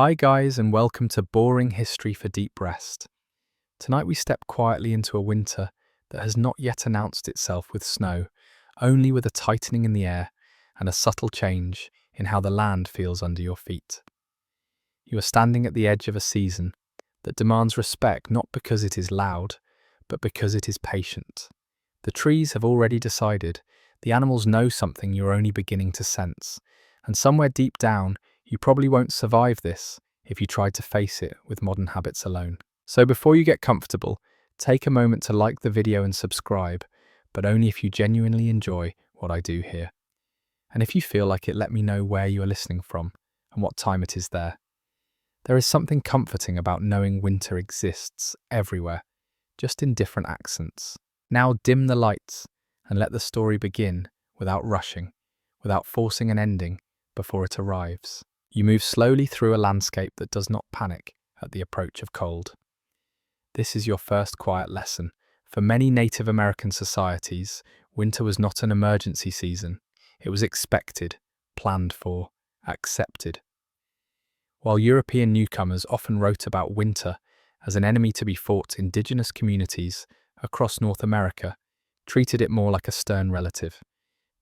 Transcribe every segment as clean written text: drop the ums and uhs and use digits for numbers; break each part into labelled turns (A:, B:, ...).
A: Hi guys, and welcome to Boring History for Deep Rest. Tonight we step quietly into a winter that has not yet announced itself with snow, only with a tightening in the air and a subtle change in how the land feels under your feet. You are standing at the edge of a season that demands respect not because it is loud, but because it is patient. The trees have already decided, the animals know something you're only beginning to sense, and somewhere deep down, you probably won't survive this if you tried to face it with modern habits alone. So before you get comfortable, take a moment to like the video and subscribe, but only if you genuinely enjoy what I do here. And if you feel like it, let me know where you are listening from and what time it is there. There is something comforting about knowing winter exists everywhere, just in different accents. Now dim the lights and let the story begin without rushing, without forcing an ending before it arrives. You move slowly through a landscape that does not panic at the approach of cold. This is your first quiet lesson. For many Native American societies, winter was not an emergency season. It was expected, planned for, accepted. While European newcomers often wrote about winter as an enemy to be fought, Indigenous communities across North America treated it more like a stern relative.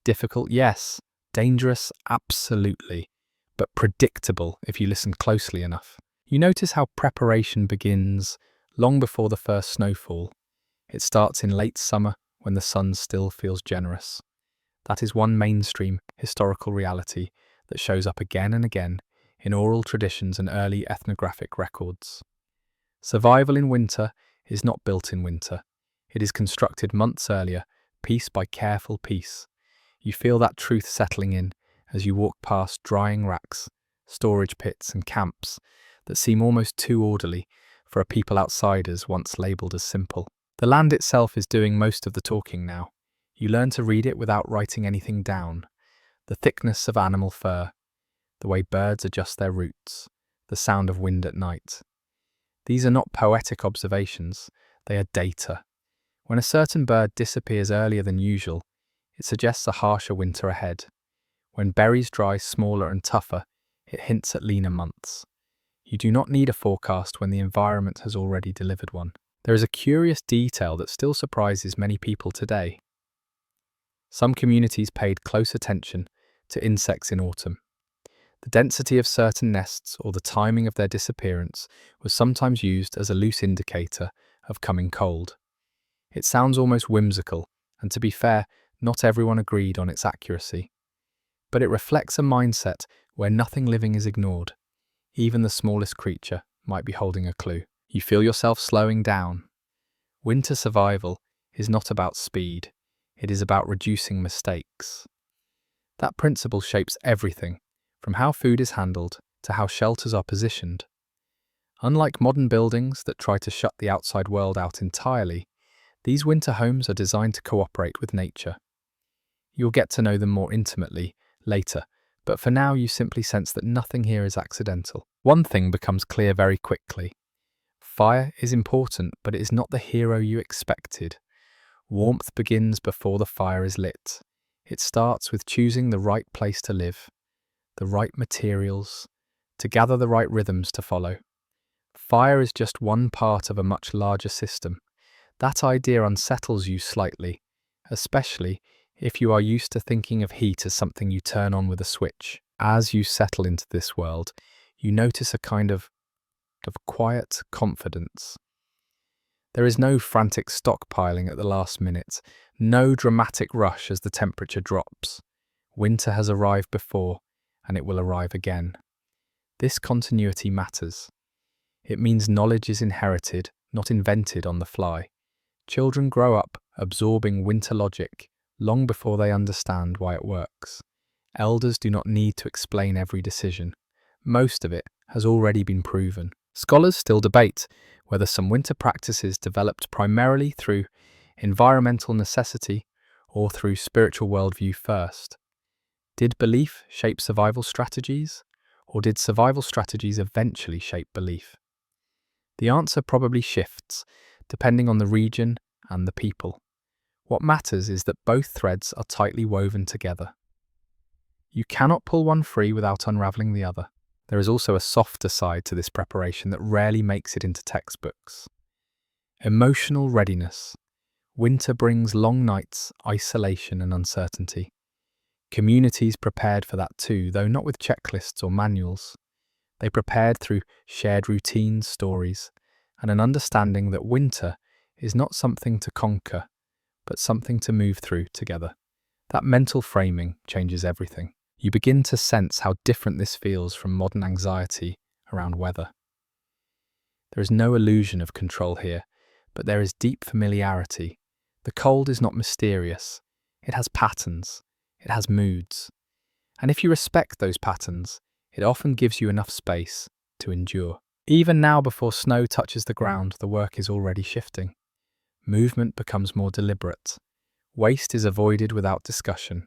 A: Difficult, yes. Dangerous, absolutely. But predictable if you listen closely enough. You notice how preparation begins long before the first snowfall. It starts in late summer when the sun still feels generous. That is one mainstream historical reality that shows up again and again in oral traditions and early ethnographic records. Survival in winter is not built in winter. It is constructed months earlier, piece by careful piece. You feel that truth settling in as you walk past drying racks, storage pits and camps that seem almost too orderly for a people outsiders once labelled as simple. The land itself is doing most of the talking now. You learn to read it without writing anything down. The thickness of animal fur, the way birds adjust their roots, the sound of wind at night. These are not poetic observations, they are data. When a certain bird disappears earlier than usual, it suggests a harsher winter ahead. When berries dry smaller and tougher, it hints at leaner months. You do not need a forecast when the environment has already delivered one. There is a curious detail that still surprises many people today. Some communities paid close attention to insects in autumn. The density of certain nests or the timing of their disappearance was sometimes used as a loose indicator of coming cold. It sounds almost whimsical, and to be fair, not everyone agreed on its accuracy. But it reflects a mindset where nothing living is ignored. Even the smallest creature might be holding a clue. You feel yourself slowing down. Winter survival is not about speed. It is about reducing mistakes. That principle shapes everything, from how food is handled to how shelters are positioned. Unlike modern buildings that try to shut the outside world out entirely, these winter homes are designed to cooperate with nature. You'll get to know them more intimately later, but for now you simply sense that nothing here is accidental. One thing becomes clear very quickly. Fire is important, but it is not the hero you expected. Warmth begins before the fire is lit. It starts with choosing the right place to live, the right materials, to gather the right rhythms to follow. Fire is just one part of a much larger system. That idea unsettles you slightly, especially if you are used to thinking of heat as something you turn on with a switch. As you settle into this world, you notice a kind of quiet confidence. There is no frantic stockpiling at the last minute, no dramatic rush as the temperature drops. Winter has arrived before, and it will arrive again. This continuity matters. It means knowledge is inherited, not invented on the fly. Children grow up absorbing winter logic long before they understand why it works. Elders do not need to explain every decision. Most of it has already been proven. Scholars still debate whether some winter practices developed primarily through environmental necessity or through spiritual worldview first. Did belief shape survival strategies, or did survival strategies eventually shape belief? The answer probably shifts, depending on the region and the people. What matters is that both threads are tightly woven together. You cannot pull one free without unraveling the other. There is also a softer side to this preparation that rarely makes it into textbooks. Emotional readiness. Winter brings long nights, isolation, and uncertainty. Communities prepared for that too, though not with checklists or manuals. They prepared through shared routines, stories, and an understanding that winter is not something to conquer, but something to move through together. That mental framing changes everything. You begin to sense how different this feels from modern anxiety around weather. There is no illusion of control here, but there is deep familiarity. The cold is not mysterious. It has patterns. It has moods. And if you respect those patterns, it often gives you enough space to endure. Even now, before snow touches the ground, the work is already shifting. Movement becomes more deliberate. Waste is avoided without discussion.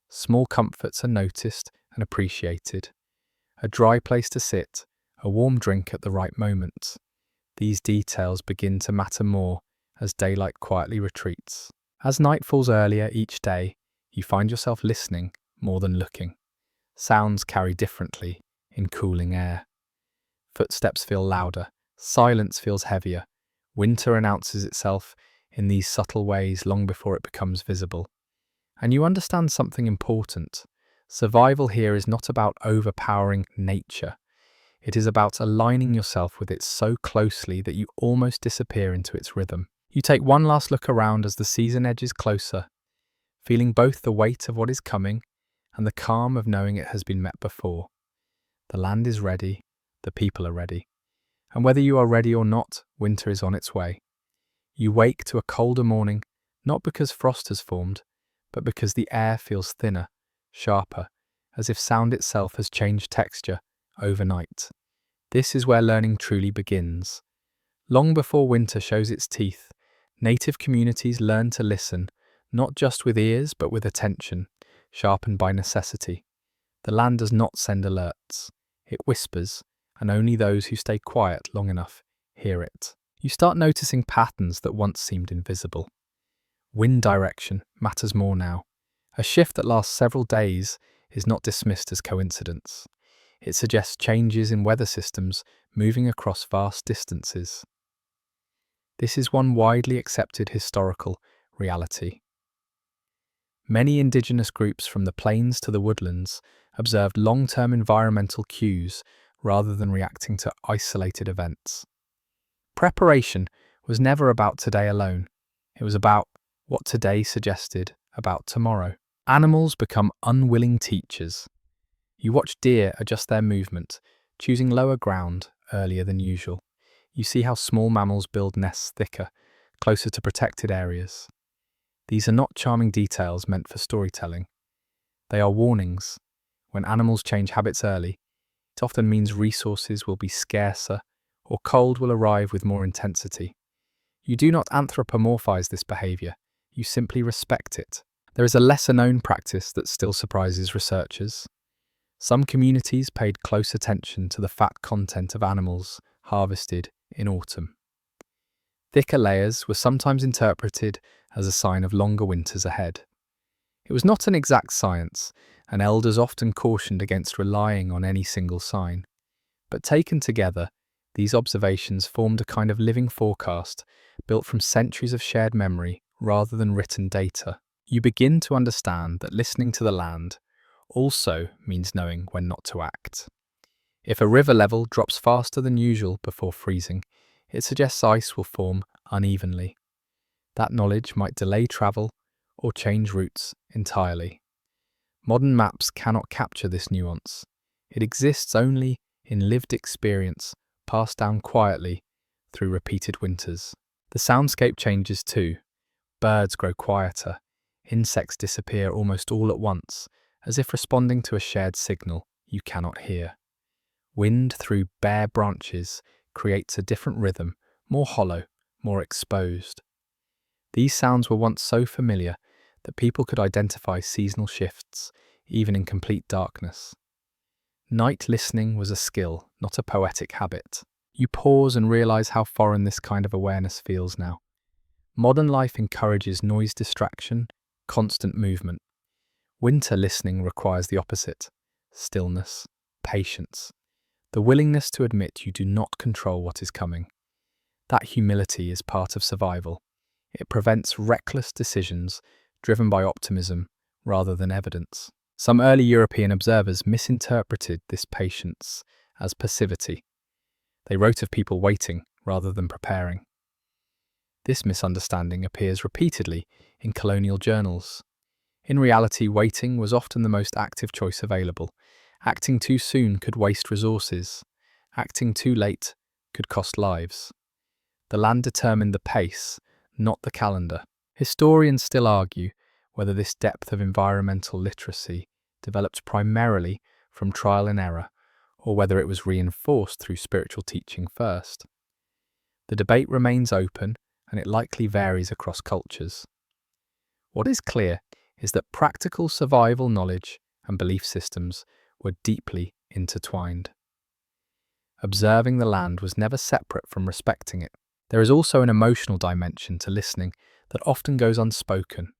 A: Small comforts are noticed and appreciated. A dry place to sit, a warm drink at the right moment. These details begin to matter more as daylight quietly retreats. As night falls earlier each day, you find yourself listening more than looking. Sounds carry differently in cooling air. Footsteps feel louder, silence feels heavier. Winter announces itself in these subtle ways long before it becomes visible. And you understand something important. Survival here is not about overpowering nature. It is about aligning yourself with it so closely that you almost disappear into its rhythm. You take one last look around as the season edges closer, feeling both the weight of what is coming and the calm of knowing it has been met before. The land is ready, the people are ready. And whether you are ready or not, winter is on its way. You wake to a colder morning, not because frost has formed, but because the air feels thinner, sharper, as if sound itself has changed texture overnight. This is where learning truly begins. Long before winter shows its teeth, native communities learn to listen, not just with ears but with attention, sharpened by necessity. The land does not send alerts. It whispers, and only those who stay quiet long enough hear it. You start noticing patterns that once seemed invisible. Wind direction matters more now. A shift that lasts several days is not dismissed as coincidence. It suggests changes in weather systems moving across vast distances. This is one widely accepted historical reality. Many indigenous groups from the plains to the woodlands observed long-term environmental cues rather than reacting to isolated events. Preparation was never about today alone. It was about what today suggested about tomorrow. Animals become unwilling teachers. You watch deer adjust their movement, choosing lower ground earlier than usual. You see how small mammals build nests thicker, closer to protected areas. These are not charming details meant for storytelling. They are warnings. When animals change habits early, it often means resources will be scarcer or cold will arrive with more intensity. You do not anthropomorphize this behavior, you simply respect it. There is a lesser-known practice that still surprises researchers. Some communities paid close attention to the fat content of animals harvested in autumn. Thicker layers were sometimes interpreted as a sign of longer winters ahead. It was not an exact science, and elders often cautioned against relying on any single sign. But taken together, these observations formed a kind of living forecast built from centuries of shared memory rather than written data. You begin to understand that listening to the land also means knowing when not to act. If a river level drops faster than usual before freezing, it suggests ice will form unevenly. That knowledge might delay travel or change routes entirely. Modern maps cannot capture this nuance. It exists only in lived experience, passed down quietly through repeated winters. The soundscape changes too. Birds grow quieter. Insects disappear almost all at once, as if responding to a shared signal you cannot hear. Wind through bare branches creates a different rhythm, more hollow, more exposed. These sounds were once so familiar that people could identify seasonal shifts, even in complete darkness. Night listening was a skill, not a poetic habit. You pause and realize how foreign this kind of awareness feels now. Modern life encourages noise distraction, constant movement. Winter listening requires the opposite: stillness, patience. The willingness to admit you do not control what is coming. That humility is part of survival. It prevents reckless decisions driven by optimism rather than evidence. Some early European observers misinterpreted this patience as passivity. They wrote of people waiting rather than preparing. This misunderstanding appears repeatedly in colonial journals. In reality, waiting was often the most active choice available. Acting too soon could waste resources. Acting too late could cost lives. The land determined the pace, not the calendar. Historians still argue whether this depth of environmental literacy developed primarily from trial and error, or whether it was reinforced through spiritual teaching first. The debate remains open, and it likely varies across cultures. What is clear is that practical survival knowledge and belief systems were deeply intertwined. Observing the land was never separate from respecting it. There is also an emotional dimension to listening that often goes unspoken.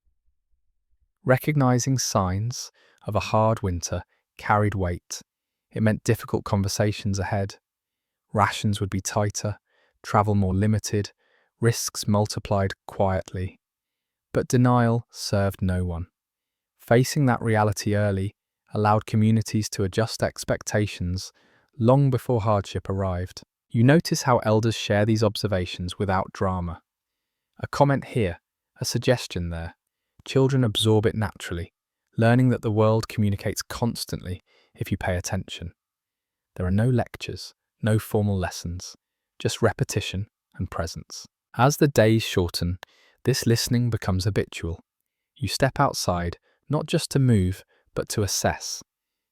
A: Recognizing signs of a hard winter carried weight. It meant difficult conversations ahead. Rations would be tighter, travel more limited, risks multiplied quietly. But denial served no one. Facing that reality early allowed communities to adjust expectations long before hardship arrived. You notice how elders share these observations without drama. A comment here, a suggestion there. Children absorb it naturally, learning that the world communicates constantly if you pay attention. There are no lectures, no formal lessons, just repetition and presence. As the days shorten, this listening becomes habitual. You step outside, not just to move, but to assess.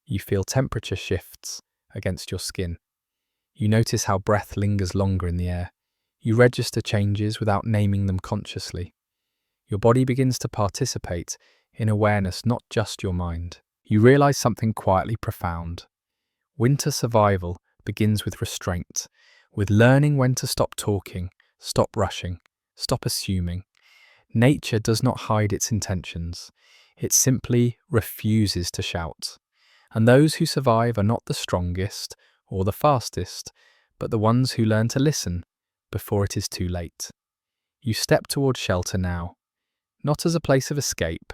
A: You feel temperature shifts against your skin. You notice how breath lingers longer in the air. You register changes without naming them consciously. Your body begins to participate in awareness, not just your mind. You realize something quietly profound. Winter survival begins with restraint, with learning when to stop talking, stop rushing, stop assuming. Nature does not hide its intentions. It simply refuses to shout. And those who survive are not the strongest or the fastest, but the ones who learn to listen before it is too late. You step towards shelter now, not as a place of escape,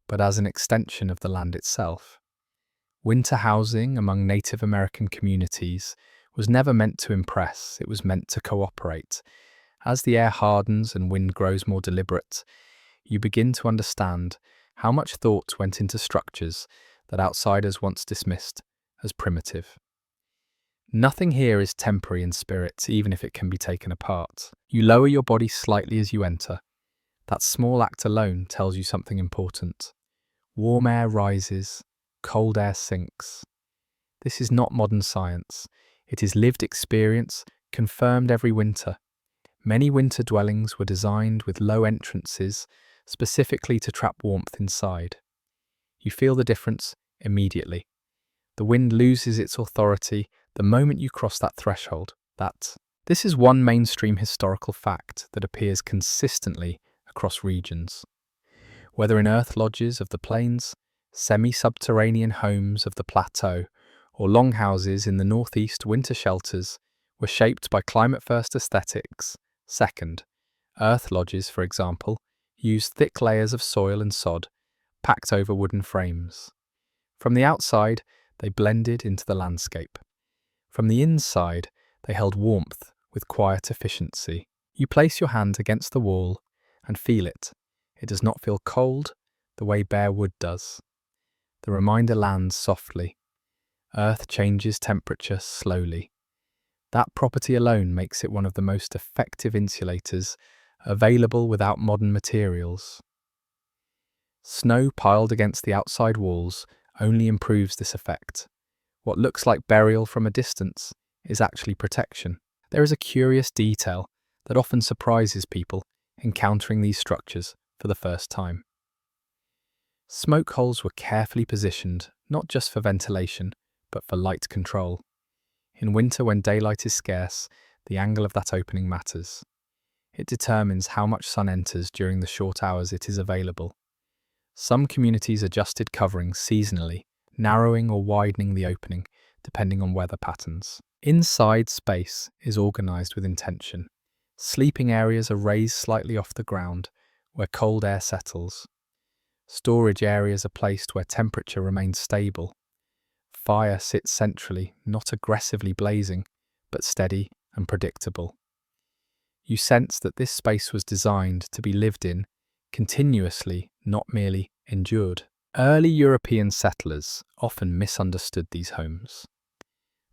A: but as an extension of the land itself. Winter housing among Native American communities was never meant to impress, it was meant to cooperate. As the air hardens and wind grows more deliberate, you begin to understand how much thought went into structures that outsiders once dismissed as primitive. Nothing here is temporary in spirit, even if it can be taken apart. You lower your body slightly as you enter. That small act alone tells you something important. Warm air rises, cold air sinks. This is not modern science. It is lived experience, confirmed every winter. Many winter dwellings were designed with low entrances, specifically to trap warmth inside. You feel the difference immediately. The wind loses its authority the moment you cross that threshold. This is one mainstream historical fact that appears consistently across regions. Whether in earth lodges of the plains, semi-subterranean homes of the plateau, or longhouses in the northeast, winter shelters were shaped by climate-first aesthetics. Second, earth lodges, for example, used thick layers of soil and sod packed over wooden frames. From the outside, they blended into the landscape. From the inside, they held warmth with quiet efficiency. You place your hand against the wall and feel it. It does not feel cold the way bare wood does. The reminder lands softly. Earth changes temperature slowly. That property alone makes it one of the most effective insulators available without modern materials. Snow piled against the outside walls only improves this effect. What looks like burial from a distance is actually protection. There is a curious detail that often surprises people encountering these structures for the first time. Smoke holes were carefully positioned, not just for ventilation, but for light control. In winter, when daylight is scarce, the angle of that opening matters. It determines how much sun enters during the short hours it is available. Some communities adjusted coverings seasonally, narrowing or widening the opening depending on weather patterns. Inside space is organized with intention. Sleeping areas are raised slightly off the ground, where cold air settles. Storage areas are placed where temperature remains stable. Fire sits centrally, not aggressively blazing, but steady and predictable. You sense that this space was designed to be lived in continuously, not merely endured. Early European settlers often misunderstood these homes.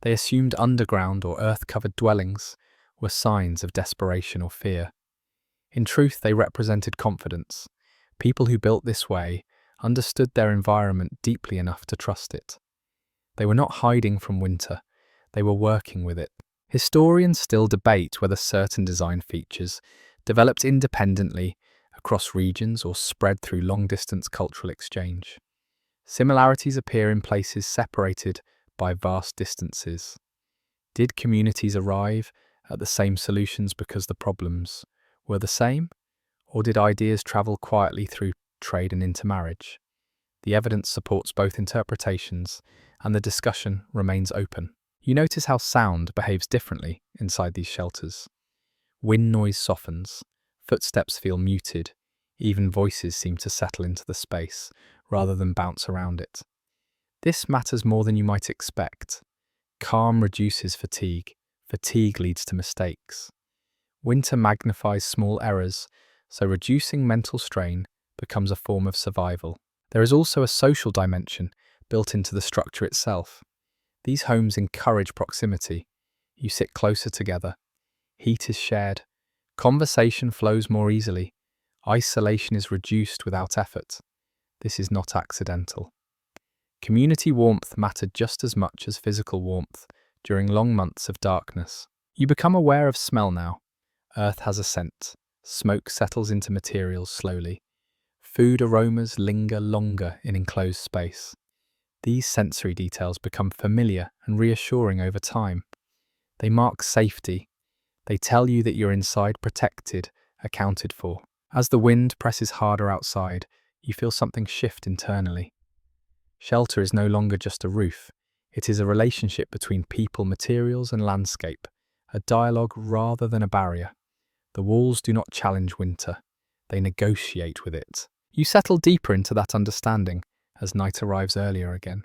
A: They assumed underground or earth-covered dwellings were signs of desperation or fear. In truth, they represented confidence. People who built this way understood their environment deeply enough to trust it. They were not hiding from winter, they were working with it. Historians still debate whether certain design features developed independently across regions or spread through long-distance cultural exchange. Similarities appear in places separated by vast distances. Did communities arrive at the same solutions because the problems were the same, or did ideas travel quietly through trade and intermarriage? The evidence supports both interpretations, and the discussion remains open. You notice how sound behaves differently inside these shelters. Wind noise softens, footsteps feel muted, even voices seem to settle into the space rather than bounce around it. This matters more than you might expect. Calm reduces fatigue. Fatigue leads to mistakes. Winter magnifies small errors, so reducing mental strain becomes a form of survival. There is also a social dimension built into the structure itself. These homes encourage proximity. You sit closer together. Heat is shared. Conversation flows more easily. Isolation is reduced without effort. This is not accidental. Community warmth mattered just as much as physical warmth during long months of darkness. You become aware of smell now. Earth has a scent. Smoke settles into materials slowly. Food aromas linger longer in enclosed space. These sensory details become familiar and reassuring over time. They mark safety. They tell you that you're inside, protected, accounted for. As the wind presses harder outside, you feel something shift internally. Shelter is no longer just a roof. It is a relationship between people, materials, and landscape, a dialogue rather than a barrier. The walls do not challenge winter. They negotiate with it. You settle deeper into that understanding as night arrives earlier again.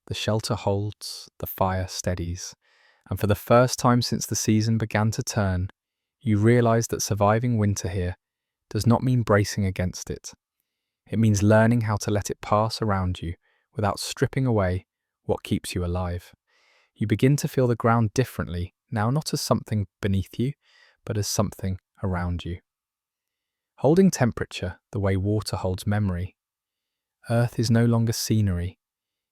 A: The shelter holds, the fire steadies, and for the first time since the season began to turn, you realize that surviving winter here does not mean bracing against it. It means learning how to let it pass around you without stripping away what keeps you alive. You begin to feel the ground differently, now not as something beneath you, but as something around you. Holding temperature the way water holds memory. Earth is no longer scenery.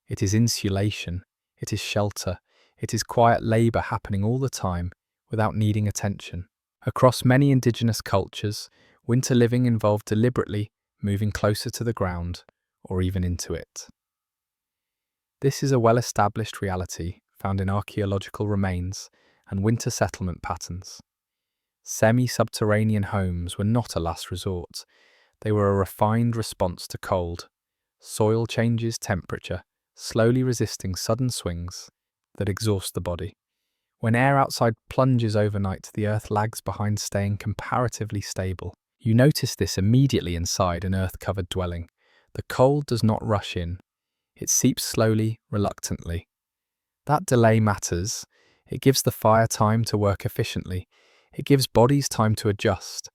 A: It is insulation. It is shelter. It is quiet labour happening all the time without needing attention. Across many indigenous cultures, winter living involved deliberately moving closer to the ground or even into it. This is a well-established reality found in archaeological remains and winter settlement patterns. Semi-subterranean homes were not a last resort. They were a refined response to cold. Soil changes temperature, slowly resisting sudden swings that exhaust the body. When air outside plunges overnight, the earth lags behind, staying comparatively stable. You notice this immediately inside an earth-covered dwelling. The cold does not rush in. It seeps slowly, reluctantly. That delay matters. It gives the fire time to work efficiently. It gives bodies time to adjust.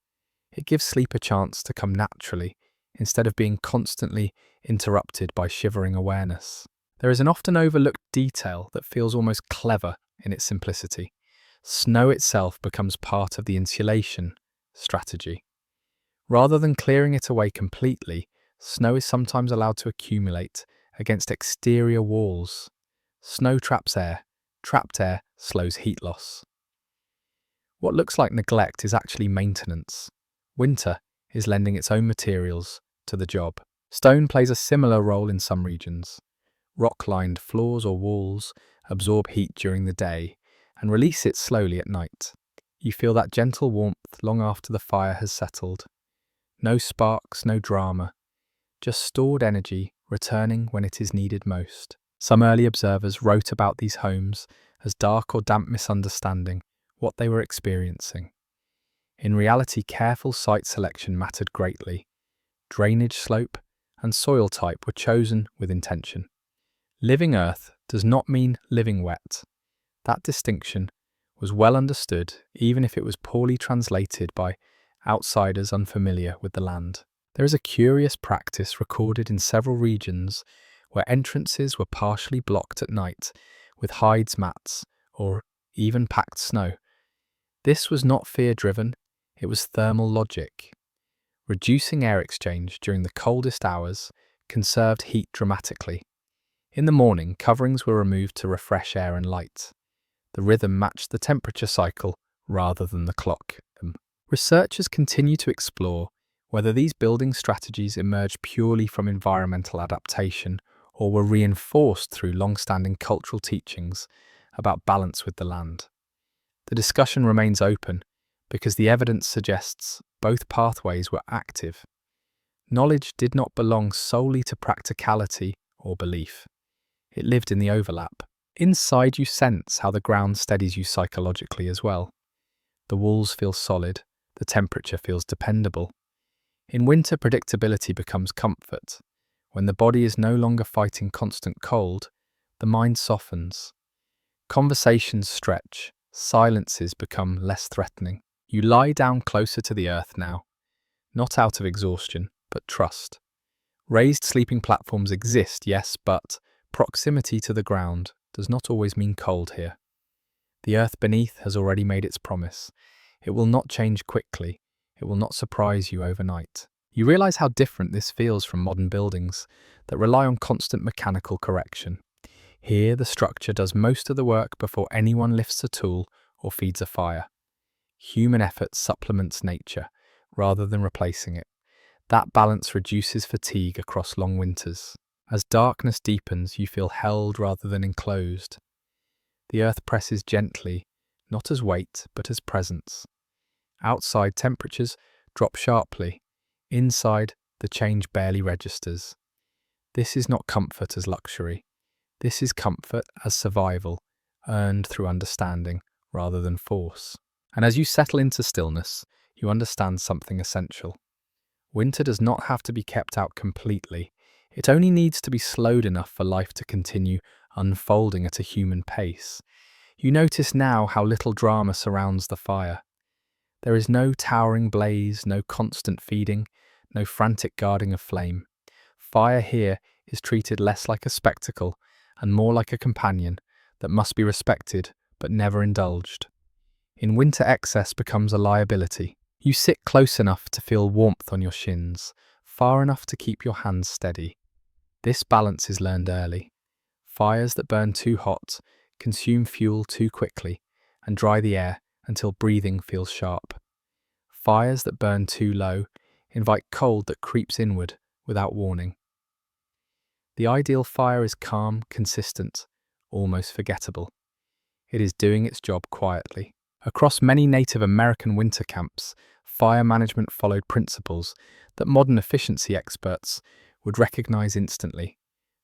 A: It gives sleep a chance to come naturally, instead of being constantly interrupted by shivering awareness. There is an often overlooked detail that feels almost clever in its simplicity. Snow itself becomes part of the insulation strategy. Rather than clearing it away completely, snow is sometimes allowed to accumulate against exterior walls. Snow traps air. Trapped air slows heat loss. What looks like neglect is actually maintenance. Winter is lending its own materials to the job. Stone plays a similar role in some regions. Rock-lined floors or walls absorb heat during the day and release it slowly at night. You feel that gentle warmth long after the fire has settled. No sparks, no drama, just stored energy returning when it is needed most. Some early observers wrote about these homes as dark or damp misunderstanding what they were experiencing. In reality, careful site selection mattered greatly. Drainage slope and soil type were chosen with intention. Living earth does not mean living wet. That distinction was well understood, even if it was poorly translated by outsiders unfamiliar with the land. There is a curious practice recorded in several regions where entrances were partially blocked at night with hides mats or even packed snow. This was not fear-driven, it was thermal logic. Reducing air exchange during the coldest hours conserved heat dramatically. In the morning, coverings were removed to refresh air and light. The rhythm matched the temperature cycle rather than the clock. Researchers continue to explore whether these building strategies emerged purely from environmental adaptation or were reinforced through long-standing cultural teachings about balance with the land. The discussion remains open because the evidence suggests both pathways were active. Knowledge did not belong solely to practicality or belief. It lived in the overlap. Inside you sense how the ground steadies you psychologically as well. The walls feel solid, the temperature feels dependable. In winter, predictability becomes comfort. When the body is no longer fighting constant cold, the mind softens. Conversations stretch, silences become less threatening. You lie down closer to the earth now, not out of exhaustion, but trust. Raised sleeping platforms exist, yes, but proximity to the ground does not always mean cold here. The earth beneath has already made its promise. It will not change quickly. It will not surprise you overnight. You realize how different this feels from modern buildings that rely on constant mechanical correction. Here, the structure does most of the work before anyone lifts a tool or feeds a fire. Human effort supplements nature, rather than replacing it. That balance reduces fatigue across long winters. As darkness deepens, you feel held rather than enclosed. The earth presses gently, not as weight, but as presence. Outside, temperatures drop sharply. Inside, the change barely registers. This is not comfort as luxury. This is comfort as survival, earned through understanding rather than force. And as you settle into stillness, you understand something essential. Winter does not have to be kept out completely. It only needs to be slowed enough for life to continue unfolding at a human pace. You notice now how little drama surrounds the fire. There is no towering blaze, no constant feeding, no frantic guarding of flame. Fire here is treated less like a spectacle and more like a companion that must be respected but never indulged. In winter, excess becomes a liability. You sit close enough to feel warmth on your shins, far enough to keep your hands steady. This balance is learned early. Fires that burn too hot consume fuel too quickly and dry the air until breathing feels sharp. Fires that burn too low invite cold that creeps inward without warning. The ideal fire is calm, consistent, almost forgettable. It is doing its job quietly. Across many Native American winter camps, fire management followed principles that modern efficiency experts would recognize instantly.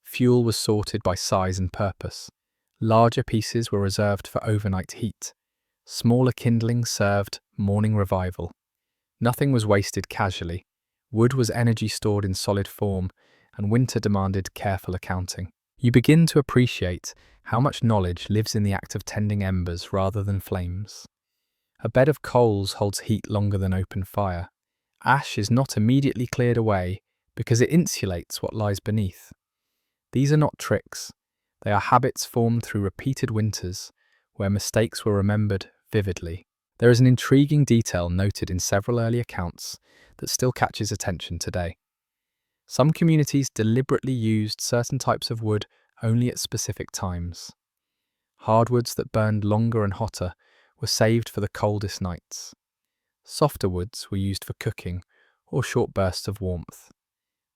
A: Fuel was sorted by size and purpose. Larger pieces were reserved for overnight heat. Smaller kindlings served morning revival. Nothing was wasted casually. Wood was energy stored in solid form, and winter demanded careful accounting. You begin to appreciate how much knowledge lives in the act of tending embers rather than flames. A bed of coals holds heat longer than open fire. Ash is not immediately cleared away because it insulates what lies beneath. These are not tricks. They are habits formed through repeated winters, where mistakes were remembered vividly. There is an intriguing detail noted in several early accounts that still catches attention today. Some communities deliberately used certain types of wood only at specific times. Hardwoods that burned longer and hotter were saved for the coldest nights. Softer woods were used for cooking or short bursts of warmth.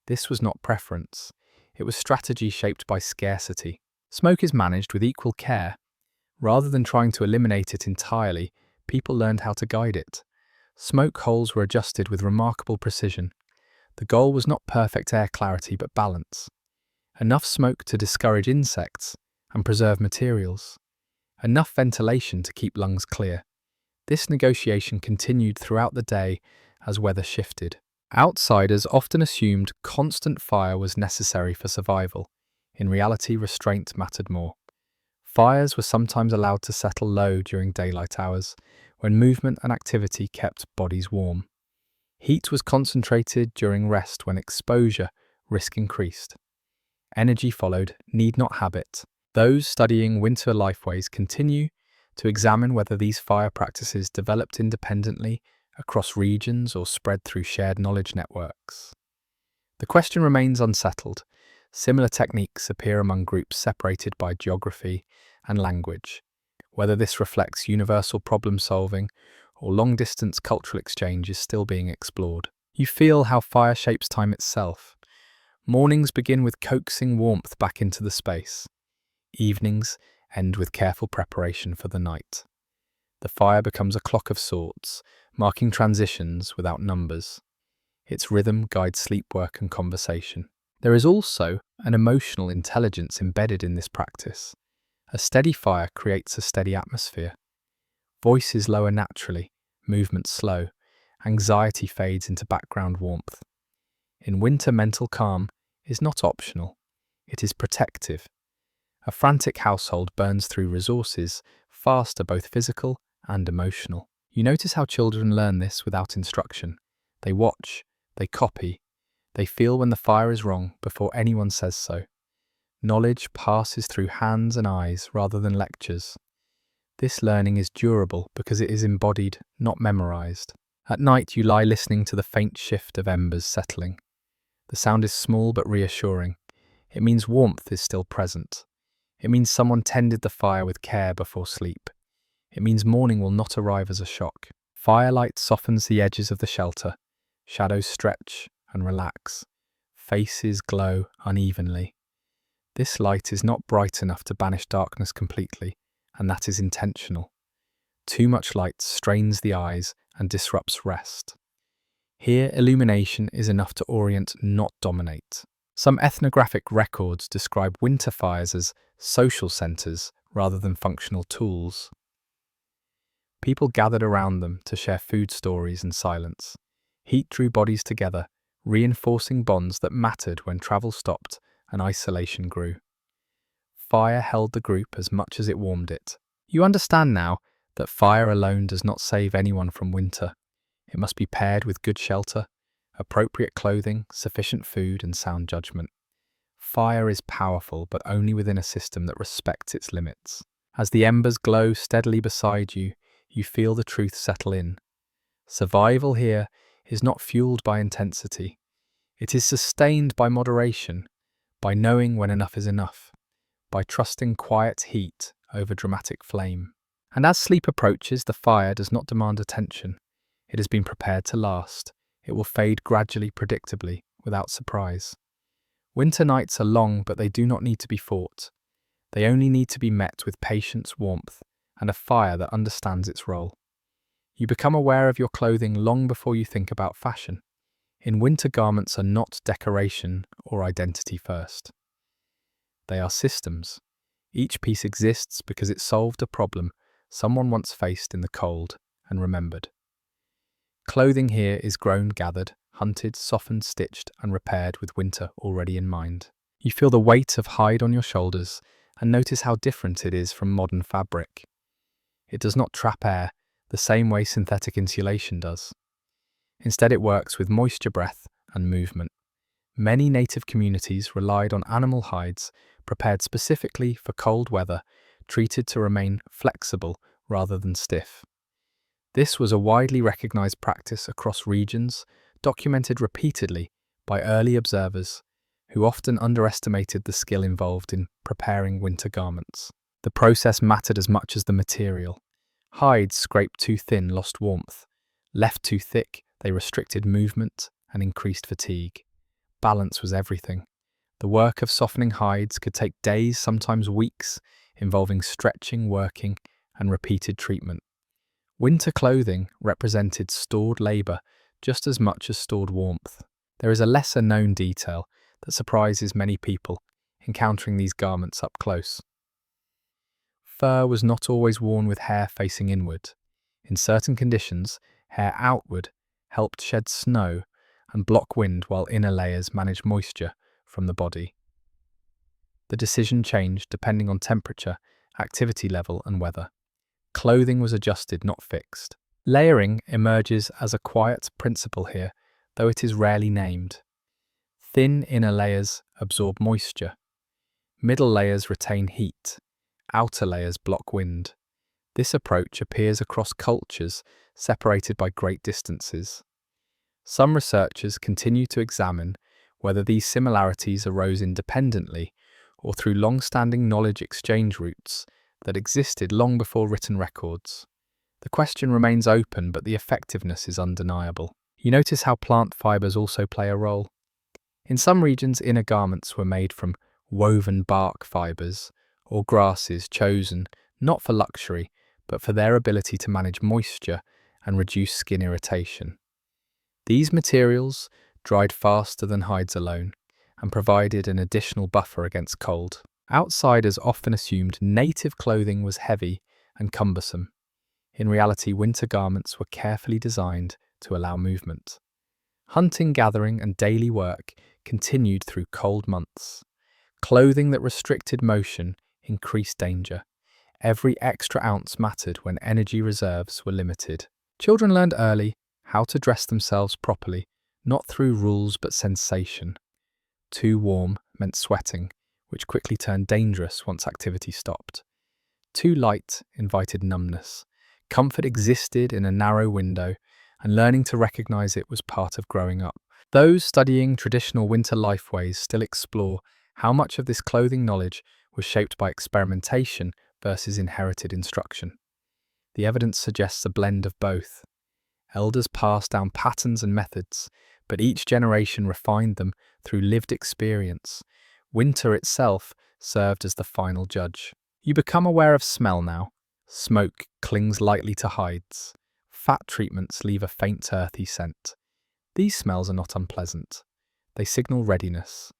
A: This was not preference. It was strategy shaped by scarcity. Smoke is managed with equal care. Rather than trying to eliminate it entirely, people learned how to guide it. Smoke holes were adjusted with remarkable precision. The goal was not perfect air clarity but balance. enough smoke to discourage insects and preserve materials, enough ventilation to keep lungs clear. This negotiation continued throughout the day as weather shifted. Outsiders often assumed constant fire was necessary for survival. In reality, restraint mattered more. Fires were sometimes allowed to settle low during daylight hours, when movement and activity kept bodies warm. Heat was concentrated during rest when exposure risk increased. Energy followed, need not habit. Those studying winter lifeways continue to examine whether these fire practices developed independently across regions or spread through shared knowledge networks. The question remains unsettled. Similar techniques appear among groups separated by geography and language. Whether this reflects universal problem solving or long-distance cultural exchange is still being explored. You feel how fire shapes time itself. Mornings begin with coaxing warmth back into the space. Evenings end with careful preparation for the night. The fire becomes a clock of sorts, marking transitions without numbers. Its rhythm guides sleep work and conversation. There is also an emotional intelligence embedded in this practice. A steady fire creates a steady atmosphere. Voices lower naturally, movement slow, anxiety fades into background warmth. In winter, mental calm is not optional, it is protective. A frantic household burns through resources faster, both physical and emotional. You notice how children learn this without instruction. They watch, they copy, they feel when the fire is wrong before anyone says so. Knowledge passes through hands and eyes rather than lectures. This learning is durable because it is embodied, not memorized. At night, you lie listening to the faint shift of embers settling. The sound is small but reassuring. It means warmth is still present. It means someone tended the fire with care before sleep. It means morning will not arrive as a shock. Firelight softens the edges of the shelter. Shadows stretch and relax. Faces glow unevenly. This light is not bright enough to banish darkness completely, and that is intentional. Too much light strains the eyes and disrupts rest. Here, illumination is enough to orient, not dominate. Some ethnographic records describe winter fires as social centers rather than functional tools. People gathered around them to share food stories and silence. Heat drew bodies together, reinforcing bonds that mattered when travel stopped and isolation grew. Fire held the group as much as it warmed it. You understand now that fire alone does not save anyone from winter. It must be paired with good shelter, appropriate clothing, sufficient food, and sound judgment. Fire is powerful, but only within a system that respects its limits. As the embers glow steadily beside you, you feel the truth settle in. Survival here is not fueled by intensity. It is sustained by moderation, by knowing when enough is enough, by trusting quiet heat over dramatic flame. And as sleep approaches, the fire does not demand attention. It has been prepared to last. It will fade gradually, predictably, without surprise. Winter nights are long, but they do not need to be fought. They only need to be met with patience, warmth, and a fire that understands its role. You become aware of your clothing long before you think about fashion. In winter, garments are not decoration or identity first. They are systems. Each piece exists because it solved a problem someone once faced in the cold and remembered. Clothing here is grown, gathered, hunted, softened, stitched, and repaired with winter already in mind. You feel the weight of hide on your shoulders and notice how different it is from modern fabric. It does not trap air the same way synthetic insulation does. Instead, it works with moisture, breath, and movement. Many native communities relied on animal hides prepared specifically for cold weather, treated to remain flexible rather than stiff. This was a widely recognized practice across regions, documented repeatedly by early observers who often underestimated the skill involved in preparing winter garments. The process mattered as much as the material. Hides scraped too thin lost warmth. Left too thick, they restricted movement and increased fatigue. Balance was everything. The work of softening hides could take days, sometimes weeks, involving stretching, working, and repeated treatment. Winter clothing represented stored labor just as much as stored warmth. There is a lesser-known detail that surprises many people. encountering these garments up close. Fur was not always worn with hair facing inward. In certain conditions, hair outward helped shed snow and block wind while inner layers managed moisture from the body. The decision changed depending on temperature, activity level, and weather. Clothing was adjusted, not fixed. Layering emerges as a quiet principle here, though it is rarely named. Thin inner layers absorb moisture. Middle layers retain heat. Outer layers block wind. This approach appears across cultures separated by great distances. Some researchers continue to examine whether these similarities arose independently or through long-standing knowledge exchange routes that existed long before written records. The question remains open, but the effectiveness is undeniable. You notice how plant fibers also play a role. In some regions, inner garments were made from woven bark fibers or grasses chosen not for luxury, but for their ability to manage moisture and reduce skin irritation. These materials dried faster than hides alone and provided an additional buffer against cold. Outsiders often assumed native clothing was heavy and cumbersome. In reality, winter garments were carefully designed to allow movement. Hunting, gathering, and daily work continued through cold months. Clothing that restricted motion increased danger. Every extra ounce mattered when energy reserves were limited. Children learned early how to dress themselves properly, not through rules but sensation. Too warm meant sweating, which quickly turned dangerous once activity stopped. Too light invited numbness. Comfort existed in a narrow window, and learning to recognize it was part of growing up. Those studying traditional winter lifeways still explore how much of this clothing knowledge was shaped by experimentation versus inherited instruction. The evidence suggests a blend of both. Elders passed down patterns and methods, but each generation refined them through lived experience. Winter itself served as the final judge. You become aware of smell now. Smoke clings lightly to hides. Fat treatments leave a faint earthy scent. These smells are not unpleasant. They signal readiness.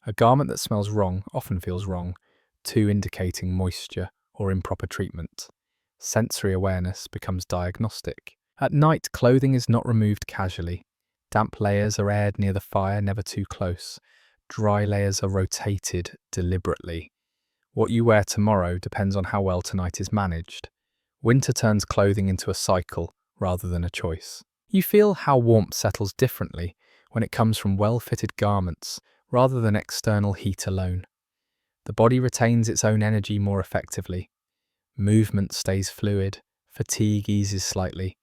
A: A garment that smells wrong often feels wrong, too indicating moisture or improper treatment. Sensory awareness becomes diagnostic. At night, clothing is not removed casually. Damp layers are aired near the fire, never too close. Dry layers are rotated deliberately. What you wear tomorrow depends on how well tonight is managed. Winter turns clothing into a cycle rather than a choice. You feel how warmth settles differently when it comes from well-fitted garments rather than external heat alone. The body retains its own energy more effectively. Movement stays fluid, fatigue eases slightly.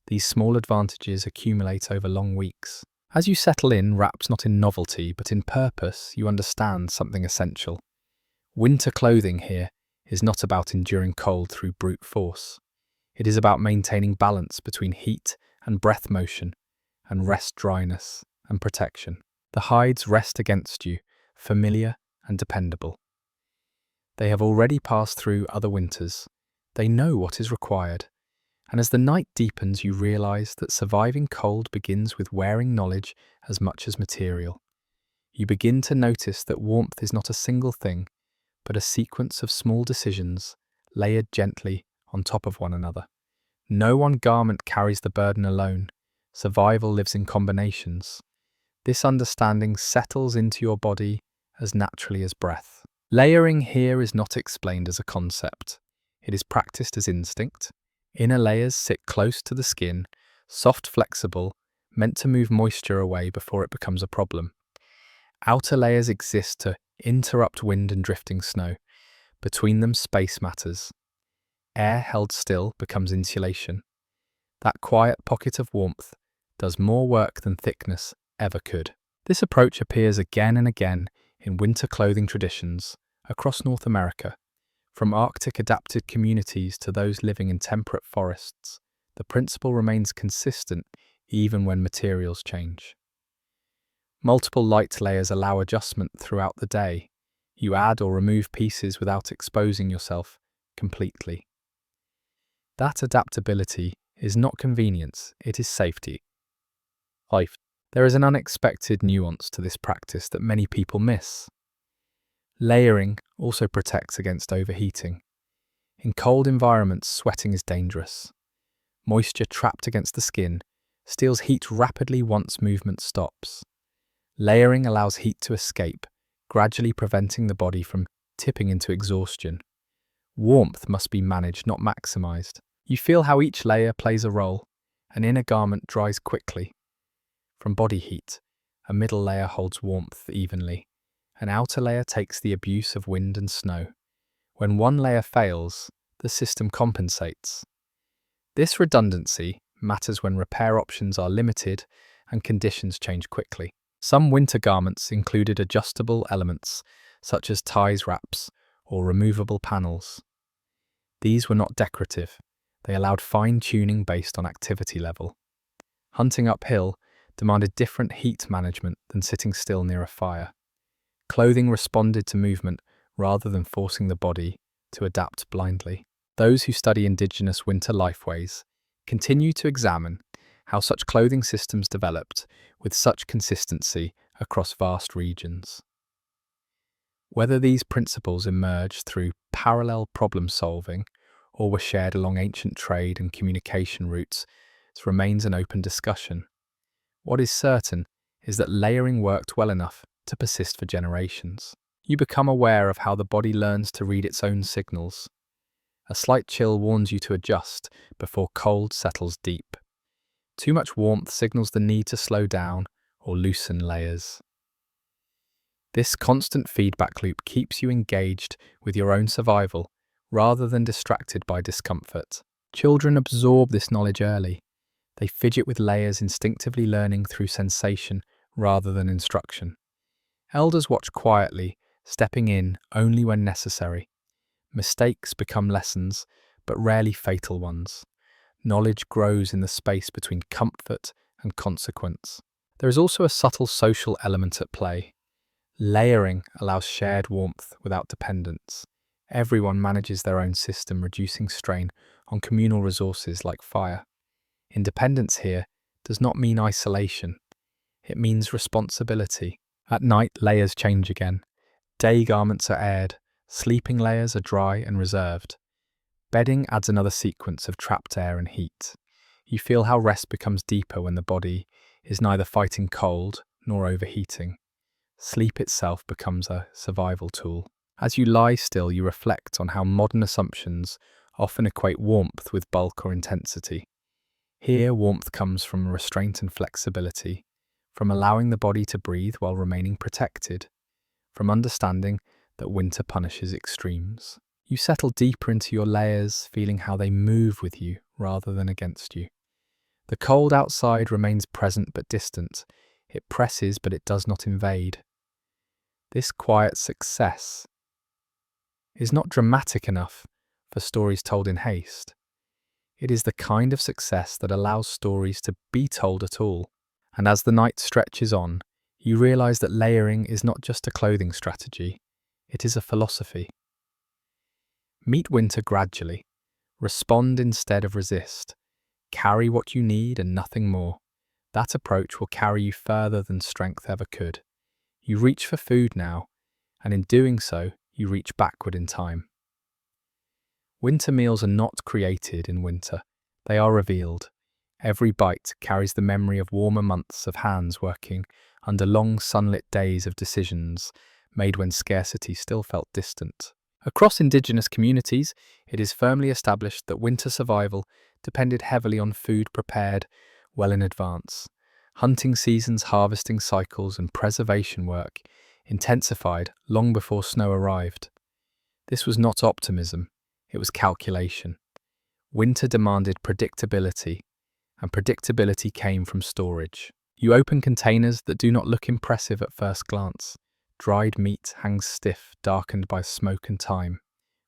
A: These small advantages accumulate over long weeks. As you settle in, wrapped not in novelty but in purpose, you understand something essential. Winter clothing here is not about enduring cold through brute force. It is about maintaining balance between heat and breath motion, and rest, dryness, and protection. The hides rest against you, familiar and dependable. They have already passed through other winters. They know what is required. And as the night deepens, you realize that surviving cold begins with wearing knowledge as much as material. You begin to notice that warmth is not a single thing, but a sequence of small decisions layered gently on top of one another. No one garment carries the burden alone. Survival lives in combinations. This understanding settles into your body as naturally as breath. Layering here is not explained as a concept. It is practiced as instinct. Inner layers sit close to the skin, soft, flexible, meant to move moisture away before it becomes a problem. Outer layers exist to interrupt wind and drifting snow. Between them, space matters. Air held still becomes insulation. That quiet pocket of warmth does more work than thickness ever could. This approach appears again and again in winter clothing traditions across North America. From Arctic-adapted communities to those living in temperate forests, the principle remains consistent even when materials change. Multiple light layers allow adjustment throughout the day. You add or remove pieces without exposing yourself completely. That adaptability is not convenience, it is safety. There is an unexpected nuance to this practice that many people miss. Layering also protects against overheating. In cold environments, sweating is dangerous. Moisture trapped against the skin steals heat rapidly once movement stops. Layering allows heat to escape, gradually preventing the body from tipping into exhaustion. Warmth must be managed, not maximized. You feel how each layer plays a role. An inner garment dries quickly from body heat. A middle layer holds warmth evenly. An outer layer takes the abuse of wind and snow. When one layer fails, the system compensates. This redundancy matters when repair options are limited and conditions change quickly. Some winter garments included adjustable elements, such as ties wraps or removable panels. These were not decorative. They allowed fine-tuning based on activity level. Hunting uphill demanded different heat management than sitting still near a fire. Clothing responded to movement rather than forcing the body to adapt blindly. Those who study Indigenous winter lifeways continue to examine how such clothing systems developed with such consistency across vast regions. Whether these principles emerged through parallel problem solving or were shared along ancient trade and communication routes remains an open discussion. What is certain is that layering worked well enough to persist for generations. You become aware of how the body learns to read its own signals. A slight chill warns you to adjust before cold settles deep. Too much warmth signals the need to slow down or loosen layers. This constant feedback loop keeps you engaged with your own survival rather than distracted by discomfort. Children absorb this knowledge early. They fidget with layers, instinctively learning through sensation rather than instruction. Elders watch quietly, stepping in only when necessary. Mistakes become lessons, but rarely fatal ones. Knowledge grows in the space between comfort and consequence. There is also a subtle social element at play. Layering allows shared warmth without dependence. Everyone manages their own system, reducing strain on communal resources like fire. Independence here does not mean isolation. It means responsibility. At night, layers change again. Day garments are aired. Sleeping layers are dry and reserved. Bedding adds another sequence of trapped air and heat. You feel how rest becomes deeper when the body is neither fighting cold nor overheating. Sleep itself becomes a survival tool. As you lie still, you reflect on how modern assumptions often equate warmth with bulk or intensity. Here, warmth comes from restraint and flexibility, from allowing the body to breathe while remaining protected, from understanding that winter punishes extremes. You settle deeper into your layers, feeling how they move with you rather than against you. The cold outside remains present but distant. It presses, but it does not invade. This quiet success is not dramatic enough for stories told in haste. It is the kind of success that allows stories to be told at all. And as the night stretches on, you realize that layering is not just a clothing strategy, it is a philosophy. Meet winter gradually. Respond instead of resist. Carry what you need and nothing more. That approach will carry you further than strength ever could. You reach for food now, and in doing so, you reach backward in time. Winter meals are not created in winter. They are revealed. Every bite carries the memory of warmer months of hands working under long sunlit days of decisions made when scarcity still felt distant. Across Indigenous communities, it is firmly established that winter survival depended heavily on food prepared well in advance. Hunting seasons, harvesting cycles, and preservation work intensified long before snow arrived. This was not optimism, it was calculation. Winter demanded predictability, and predictability came from storage. You open containers that do not look impressive at first glance. Dried meat hangs stiff, darkened by smoke and time.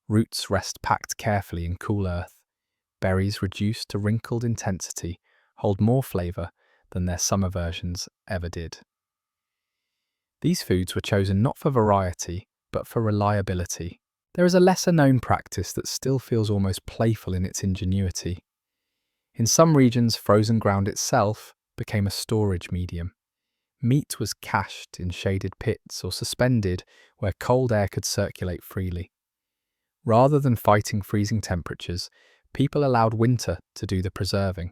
A: Roots rest packed carefully in cool earth. Berries, reduced to wrinkled intensity, hold more flavour than their summer versions ever did. These foods were chosen not for variety, but for reliability. There is a lesser-known practice that still feels almost playful in its ingenuity. In some regions, frozen ground itself became a storage medium. Meat was cached in shaded pits or suspended where cold air could circulate freely. Rather than fighting freezing temperatures, people allowed winter to do the preserving.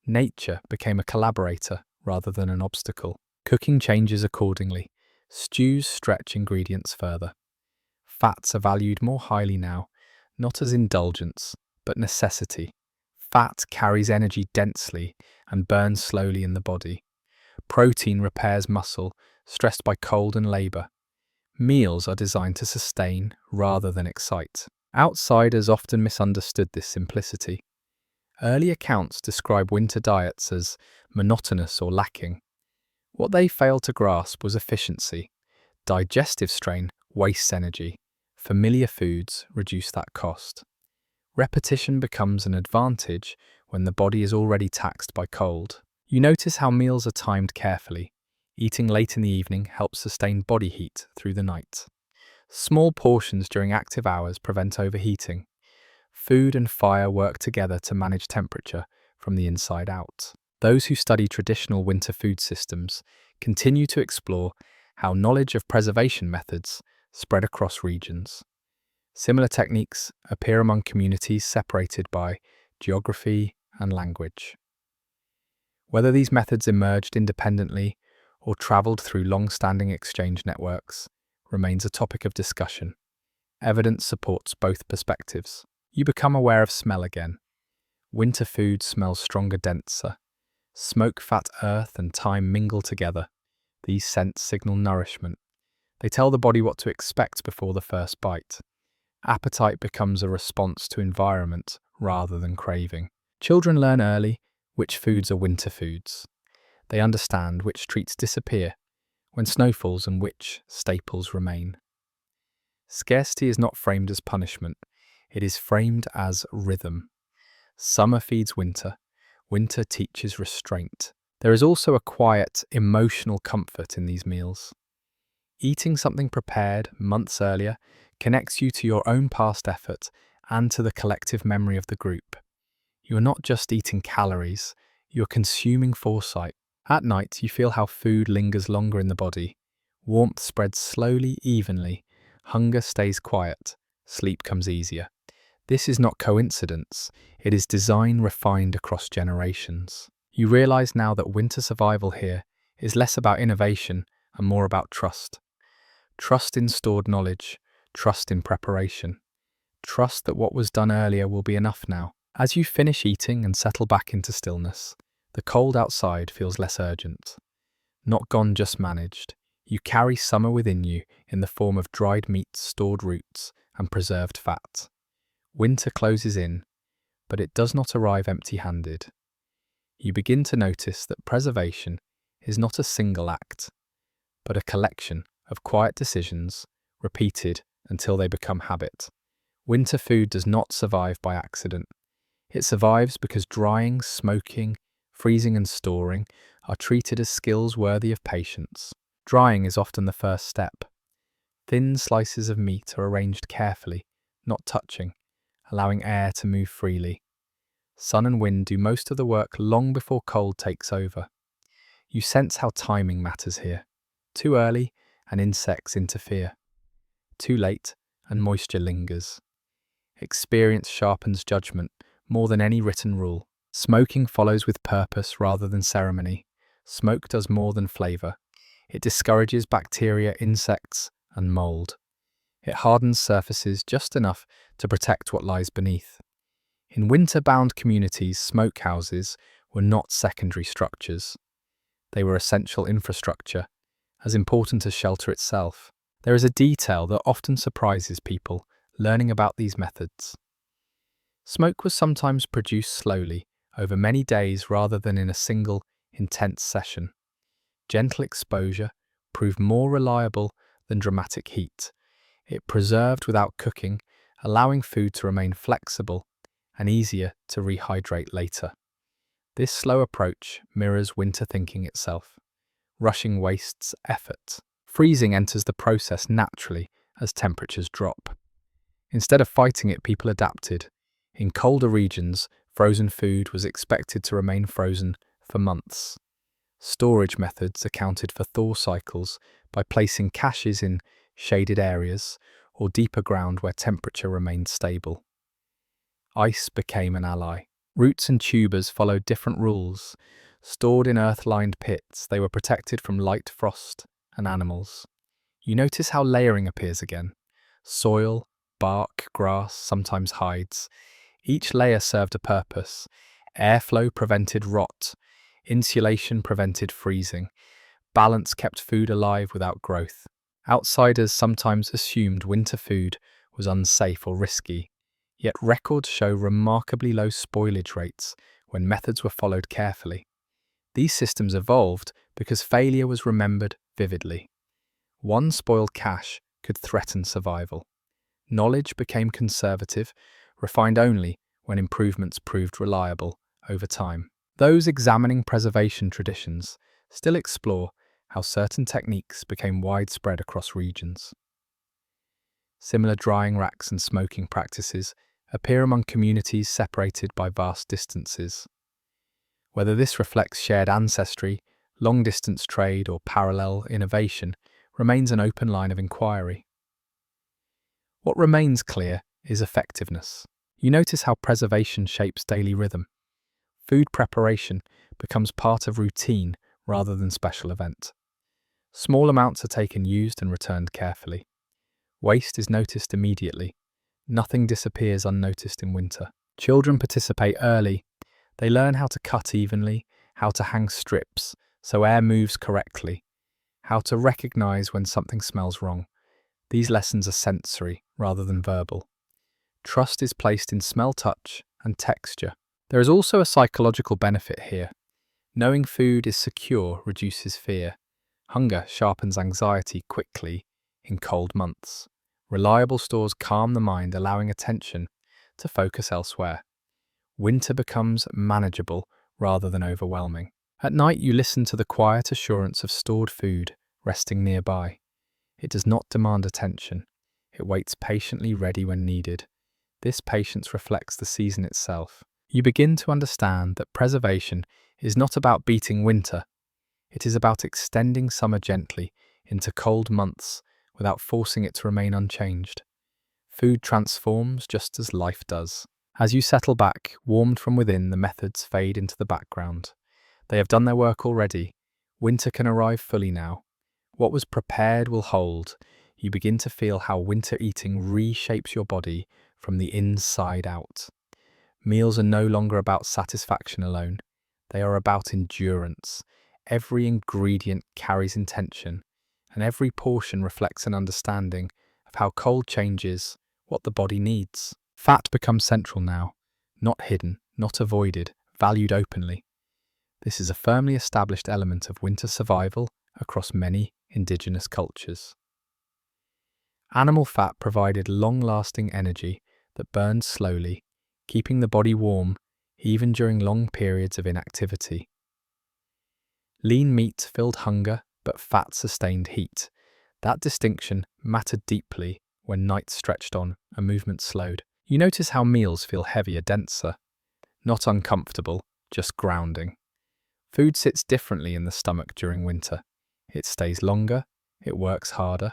A: Nature became a collaborator rather than an obstacle. Cooking changes accordingly. Stews stretch ingredients further. Fats are valued more highly now, not as indulgence, but necessity. Fat carries energy densely and burns slowly in the body. Protein repairs muscle, stressed by cold and labour. Meals are designed to sustain rather than excite. Outsiders often misunderstood this simplicity. Early accounts describe winter diets as monotonous or lacking. What they failed to grasp was efficiency. Digestive strain wastes energy. Familiar foods reduce that cost. Repetition becomes an advantage when the body is already taxed by cold. You notice how meals are timed carefully. Eating late in the evening helps sustain body heat through the night. Small portions during active hours prevent overheating. Food and fire work together to manage temperature from the inside out. Those who study traditional winter food systems continue to explore how knowledge of preservation methods spread across regions. Similar techniques appear among communities separated by geography and language. Whether these methods emerged independently or travelled through long-standing exchange networks remains a topic of discussion. Evidence supports both perspectives. You become aware of smell again. Winter food smells stronger, denser. Smoke, fat, earth, and thyme mingle together. These scents signal nourishment. They tell the body what to expect before the first bite. Appetite becomes a response to environment rather than craving. Children learn early which foods are winter foods. They understand which treats disappear when snow falls and which staples remain. Scarcity is not framed as punishment. It is framed as rhythm. Summer feeds winter. Winter teaches restraint. There is also a quiet, emotional comfort in these meals. Eating something prepared months earlier connects you to your own past effort and to the collective memory of the group. You're not just eating calories, you're consuming foresight. At night, you feel how food lingers longer in the body. Warmth spreads slowly, evenly. Hunger stays quiet. Sleep comes easier. This is not coincidence. It is design refined across generations. You realize now that winter survival here is less about innovation and more about trust. Trust in stored knowledge, trust in preparation. Trust that what was done earlier will be enough now. As you finish eating and settle back into stillness, the cold outside feels less urgent. Not gone, just managed. You carry summer within you in the form of dried meats, stored roots, and preserved fat. Winter closes in, but it does not arrive empty-handed. You begin to notice that preservation is not a single act, but a collection of quiet decisions repeated until they become habit. Winter food does not survive by accident. It survives because drying, smoking, freezing and storing are treated as skills worthy of patience. Drying is often the first step. Thin slices of meat are arranged carefully, not touching, allowing air to move freely. Sun and wind do most of the work long before cold takes over. You sense how timing matters here. Too early, and insects interfere. Too late, and moisture lingers. Experience sharpens judgment more than any written rule. Smoking follows with purpose rather than ceremony. Smoke does more than flavour. It discourages bacteria, insects, and mould. It hardens surfaces just enough to protect what lies beneath. In winter-bound communities, smokehouses were not secondary structures. They were essential infrastructure, as important as shelter itself. There is a detail that often surprises people learning about these methods. Smoke was sometimes produced slowly, over many days rather than in a single, intense session. Gentle exposure proved more reliable than dramatic heat. It preserved without cooking, allowing food to remain flexible and easier to rehydrate later. This slow approach mirrors winter thinking itself. Rushing wastes effort. Freezing enters the process naturally as temperatures drop. Instead of fighting it, people adapted. In colder regions, frozen food was expected to remain frozen for months. Storage methods accounted for thaw cycles by placing caches in shaded areas or deeper ground where temperature remained stable. Ice became an ally. Roots and tubers followed different rules. Stored in earth-lined pits, they were protected from light frost and animals. You notice how layering appears again. Soil, bark, grass, sometimes hides. Each layer served a purpose. Airflow prevented rot. Insulation prevented freezing. Balance kept food alive without growth. Outsiders sometimes assumed winter food was unsafe or risky, yet records show remarkably low spoilage rates when methods were followed carefully. These systems evolved because failure was remembered vividly. One spoiled cache could threaten survival. Knowledge became conservative, refined only when improvements proved reliable over time. Those examining preservation traditions still explore how certain techniques became widespread across regions. Similar drying racks and smoking practices appear among communities separated by vast distances. Whether this reflects shared ancestry, long-distance trade, or parallel innovation remains an open line of inquiry. What remains clear is effectiveness. You notice how preservation shapes daily rhythm. Food preparation becomes part of routine rather than special event. Small amounts are taken, used, and returned carefully. Waste is noticed immediately. Nothing disappears unnoticed in winter. Children participate early. They learn how to cut evenly, how to hang strips so air moves correctly, how to recognize when something smells wrong. These lessons are sensory rather than verbal. Trust is placed in smell, touch, and texture. There is also a psychological benefit here. Knowing food is secure reduces fear. Hunger sharpens anxiety quickly in cold months. Reliable stores calm the mind, allowing attention to focus elsewhere. Winter becomes manageable rather than overwhelming. At night, you listen to the quiet assurance of stored food resting nearby. It does not demand attention. It waits patiently, ready when needed. This patience reflects the season itself. You begin to understand that preservation is not about beating winter. It is about extending summer gently into cold months without forcing it to remain unchanged. Food transforms just as life does. As you settle back, warmed from within, the methods fade into the background. They have done their work already. Winter can arrive fully now. What was prepared will hold. You begin to feel how winter eating reshapes your body from the inside out. Meals are no longer about satisfaction alone. They are about endurance. Every ingredient carries intention, and every portion reflects an understanding of how cold changes what the body needs. Fat becomes central now, not hidden, not avoided, valued openly. This is a firmly established element of winter survival across many indigenous cultures. Animal fat provided long-lasting energy that burned slowly, keeping the body warm even during long periods of inactivity. Lean meat filled hunger, but fat sustained heat. That distinction mattered deeply when night stretched on and movement slowed. You notice how meals feel heavier, denser, not uncomfortable, just grounding. Food sits differently in the stomach during winter. It stays longer, it works harder.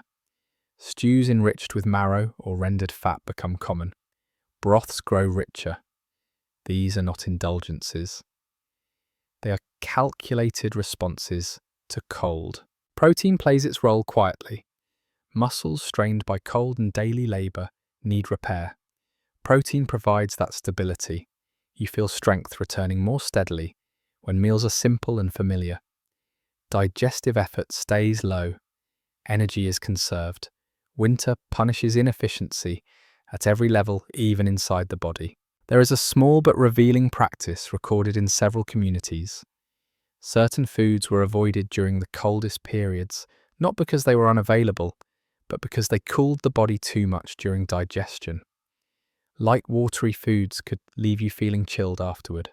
A: Stews enriched with marrow or rendered fat become common. Broths grow richer. These are not indulgences. They are calculated responses to cold. Protein plays its role quietly. Muscles strained by cold and daily labor need repair. Protein provides that stability. You feel strength returning more steadily when meals are simple and familiar. Digestive effort stays low. Energy is conserved. Winter punishes inefficiency at every level, even inside the body. There is a small but revealing practice recorded in several communities. Certain foods were avoided during the coldest periods, not because they were unavailable, but because they cooled the body too much during digestion. Light, watery foods could leave you feeling chilled afterward.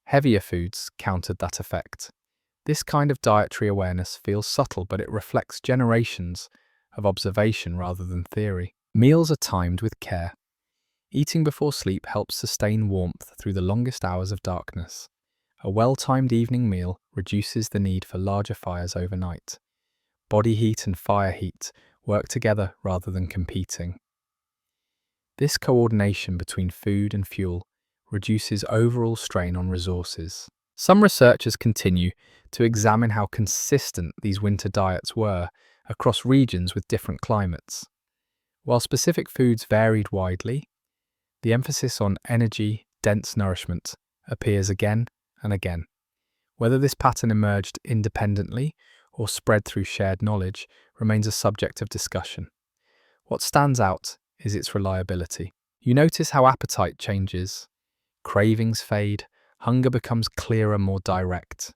A: Heavier foods countered that effect. This kind of dietary awareness feels subtle, but it reflects generations of observation rather than theory. Meals are timed with care. Eating before sleep helps sustain warmth through the longest hours of darkness. A well-timed evening meal reduces the need for larger fires overnight. Body heat and fire heat work together rather than competing. This coordination between food and fuel reduces overall strain on resources. Some researchers continue to examine how consistent these winter diets were across regions with different climates. While specific foods varied widely, the emphasis on energy-dense nourishment appears again and again. Whether this pattern emerged independently or spread through shared knowledge remains a subject of discussion. What stands out is its reliability. You notice how appetite changes, cravings fade, hunger becomes clearer, more direct.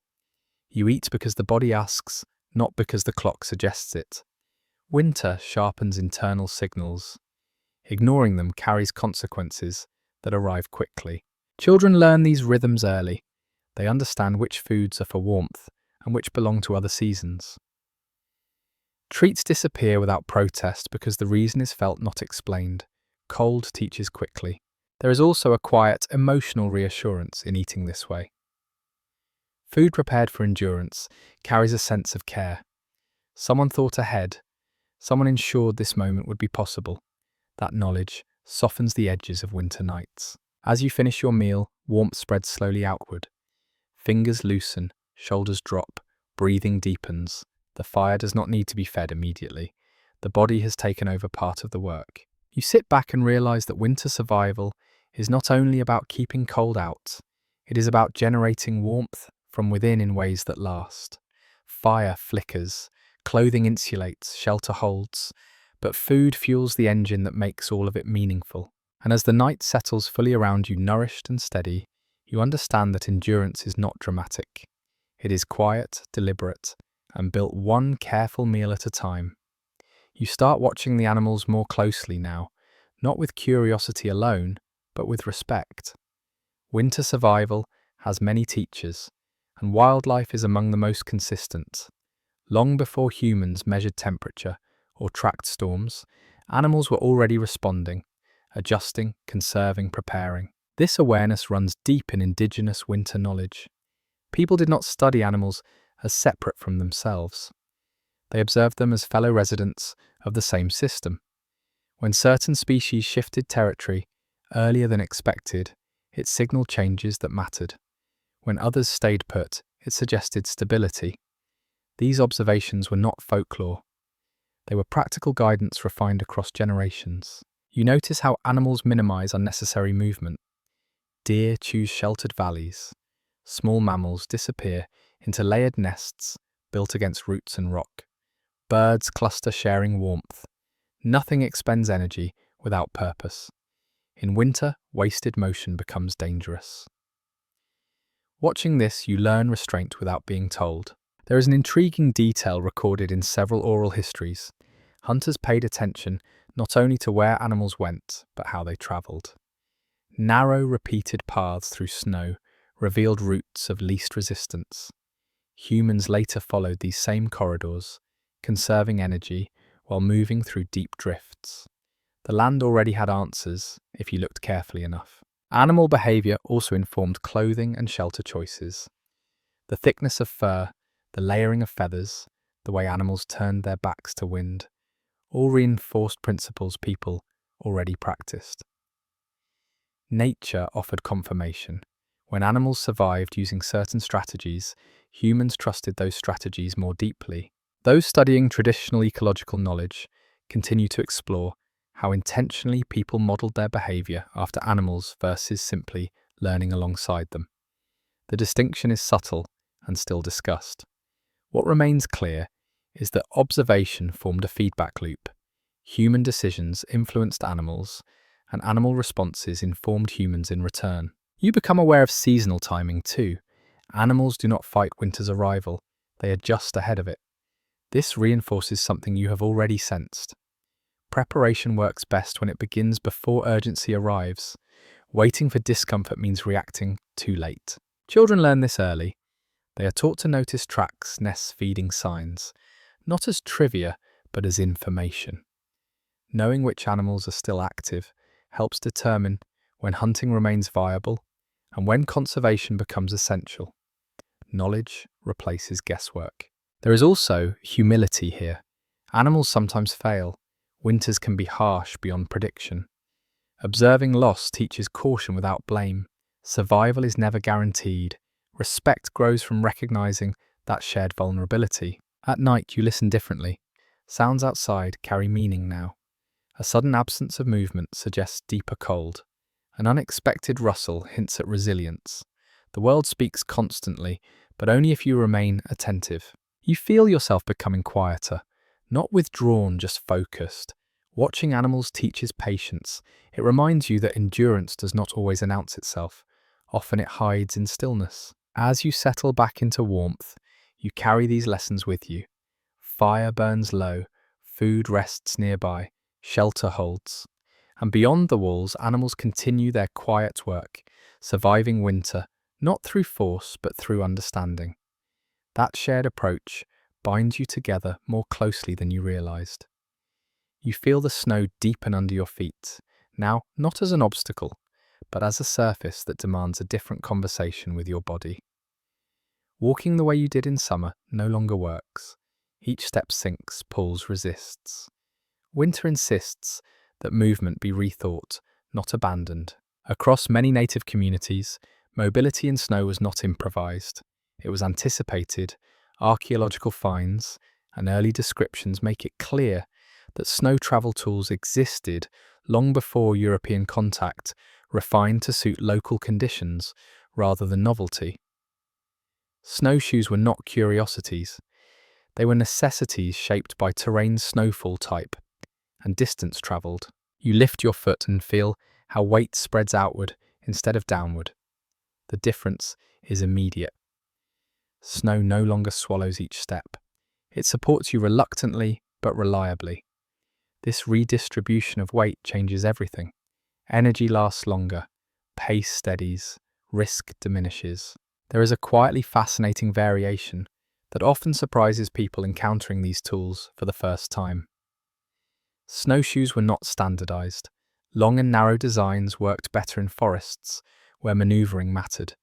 A: You eat because the body asks, not because the clock suggests it. Winter sharpens internal signals. Ignoring them carries consequences that arrive quickly. Children learn these rhythms early. They understand which foods are for warmth and which belong to other seasons. Treats disappear without protest because the reason is felt, not explained. Cold teaches quickly. There is also a quiet, emotional reassurance in eating this way. Food prepared for endurance carries a sense of care. Someone thought ahead. Someone ensured this moment would be possible. That knowledge softens the edges of winter nights. As you finish your meal, warmth spreads slowly outward. Fingers loosen, shoulders drop, breathing deepens. The fire does not need to be fed immediately. The body has taken over part of the work. You sit back and realize that winter survival is not only about keeping cold out, it is about generating warmth from within in ways that last. Fire flickers, clothing insulates, shelter holds, but food fuels the engine that makes all of it meaningful. And as the night settles fully around you, nourished and steady, you understand that endurance is not dramatic. It is quiet, deliberate, and built one careful meal at a time. You start watching the animals more closely now, not with curiosity alone, but with respect. Winter survival has many teachers, and wildlife is among the most consistent. Long before humans measured temperature or tracked storms, animals were already responding, adjusting, conserving, preparing. This awareness runs deep in indigenous winter knowledge. People did not study animals as separate from themselves. They observed them as fellow residents of the same system. When certain species shifted territory earlier than expected, it signaled changes that mattered. When others stayed put, it suggested stability. These observations were not folklore. They were practical guidance refined across generations. You notice how animals minimize unnecessary movement. Deer choose sheltered valleys. Small mammals disappear into layered nests built against roots and rock. Birds cluster, sharing warmth. Nothing expends energy without purpose. In winter, wasted motion becomes dangerous. Watching this, you learn restraint without being told. There is an intriguing detail recorded in several oral histories. Hunters paid attention not only to where animals went, but how they travelled. Narrow, repeated paths through snow revealed routes of least resistance. Humans later followed these same corridors, conserving energy while moving through deep drifts. The land already had answers, if you looked carefully enough. Animal behavior also informed clothing and shelter choices. The thickness of fur, the layering of feathers, the way animals turned their backs to wind, all reinforced principles people already practiced. Nature offered confirmation. When animals survived using certain strategies, humans trusted those strategies more deeply. Those studying traditional ecological knowledge continue to explore how intentionally people modeled their behavior after animals versus simply learning alongside them. The distinction is subtle and still discussed. What remains clear is that observation formed a feedback loop. Human decisions influenced animals, and animal responses informed humans in return. You become aware of seasonal timing too. Animals do not fight winter's arrival, they adjust ahead of it. This reinforces something you have already sensed. Preparation works best when it begins before urgency arrives. Waiting for discomfort means reacting too late. Children learn this early. They are taught to notice tracks, nests, feeding signs, not as trivia, but as information. Knowing which animals are still active helps determine when hunting remains viable and when conservation becomes essential. Knowledge replaces guesswork. There is also humility here. Animals sometimes fail. Winters can be harsh beyond prediction. Observing loss teaches caution without blame. Survival is never guaranteed. Respect grows from recognizing that shared vulnerability. At night, you listen differently. Sounds outside carry meaning now. A sudden absence of movement suggests deeper cold. An unexpected rustle hints at resilience. The world speaks constantly, but only if you remain attentive. You feel yourself becoming quieter, not withdrawn, just focused. Watching animals teaches patience. It reminds you that endurance does not always announce itself. Often it hides in stillness. As you settle back into warmth, you carry these lessons with you. Fire burns low, food rests nearby, shelter holds. And beyond the walls, animals continue their quiet work, surviving winter, not through force, but through understanding. That shared approach binds you together more closely than you realized. You feel the snow deepen under your feet, now not as an obstacle, but as a surface that demands a different conversation with your body. Walking the way you did in summer no longer works. Each step sinks, pulls, resists. Winter insists that movement be rethought, not abandoned. Across many native communities, mobility in snow was not improvised. It was anticipated. Archaeological finds and early descriptions make it clear that snow travel tools existed long before European contact, refined to suit local conditions rather than novelty. Snowshoes were not curiosities. They were necessities shaped by terrain's snowfall type and distance travelled. You lift your foot and feel how weight spreads outward instead of downward. The difference is immediate. Snow no longer swallows each step. It supports you reluctantly but reliably. This redistribution of weight changes everything. Energy lasts longer, pace steadies, risk diminishes. There is a quietly fascinating variation that often surprises people encountering these tools for the first time. Snowshoes were not standardized. Long and narrow designs worked better in forests, where maneuvering mattered.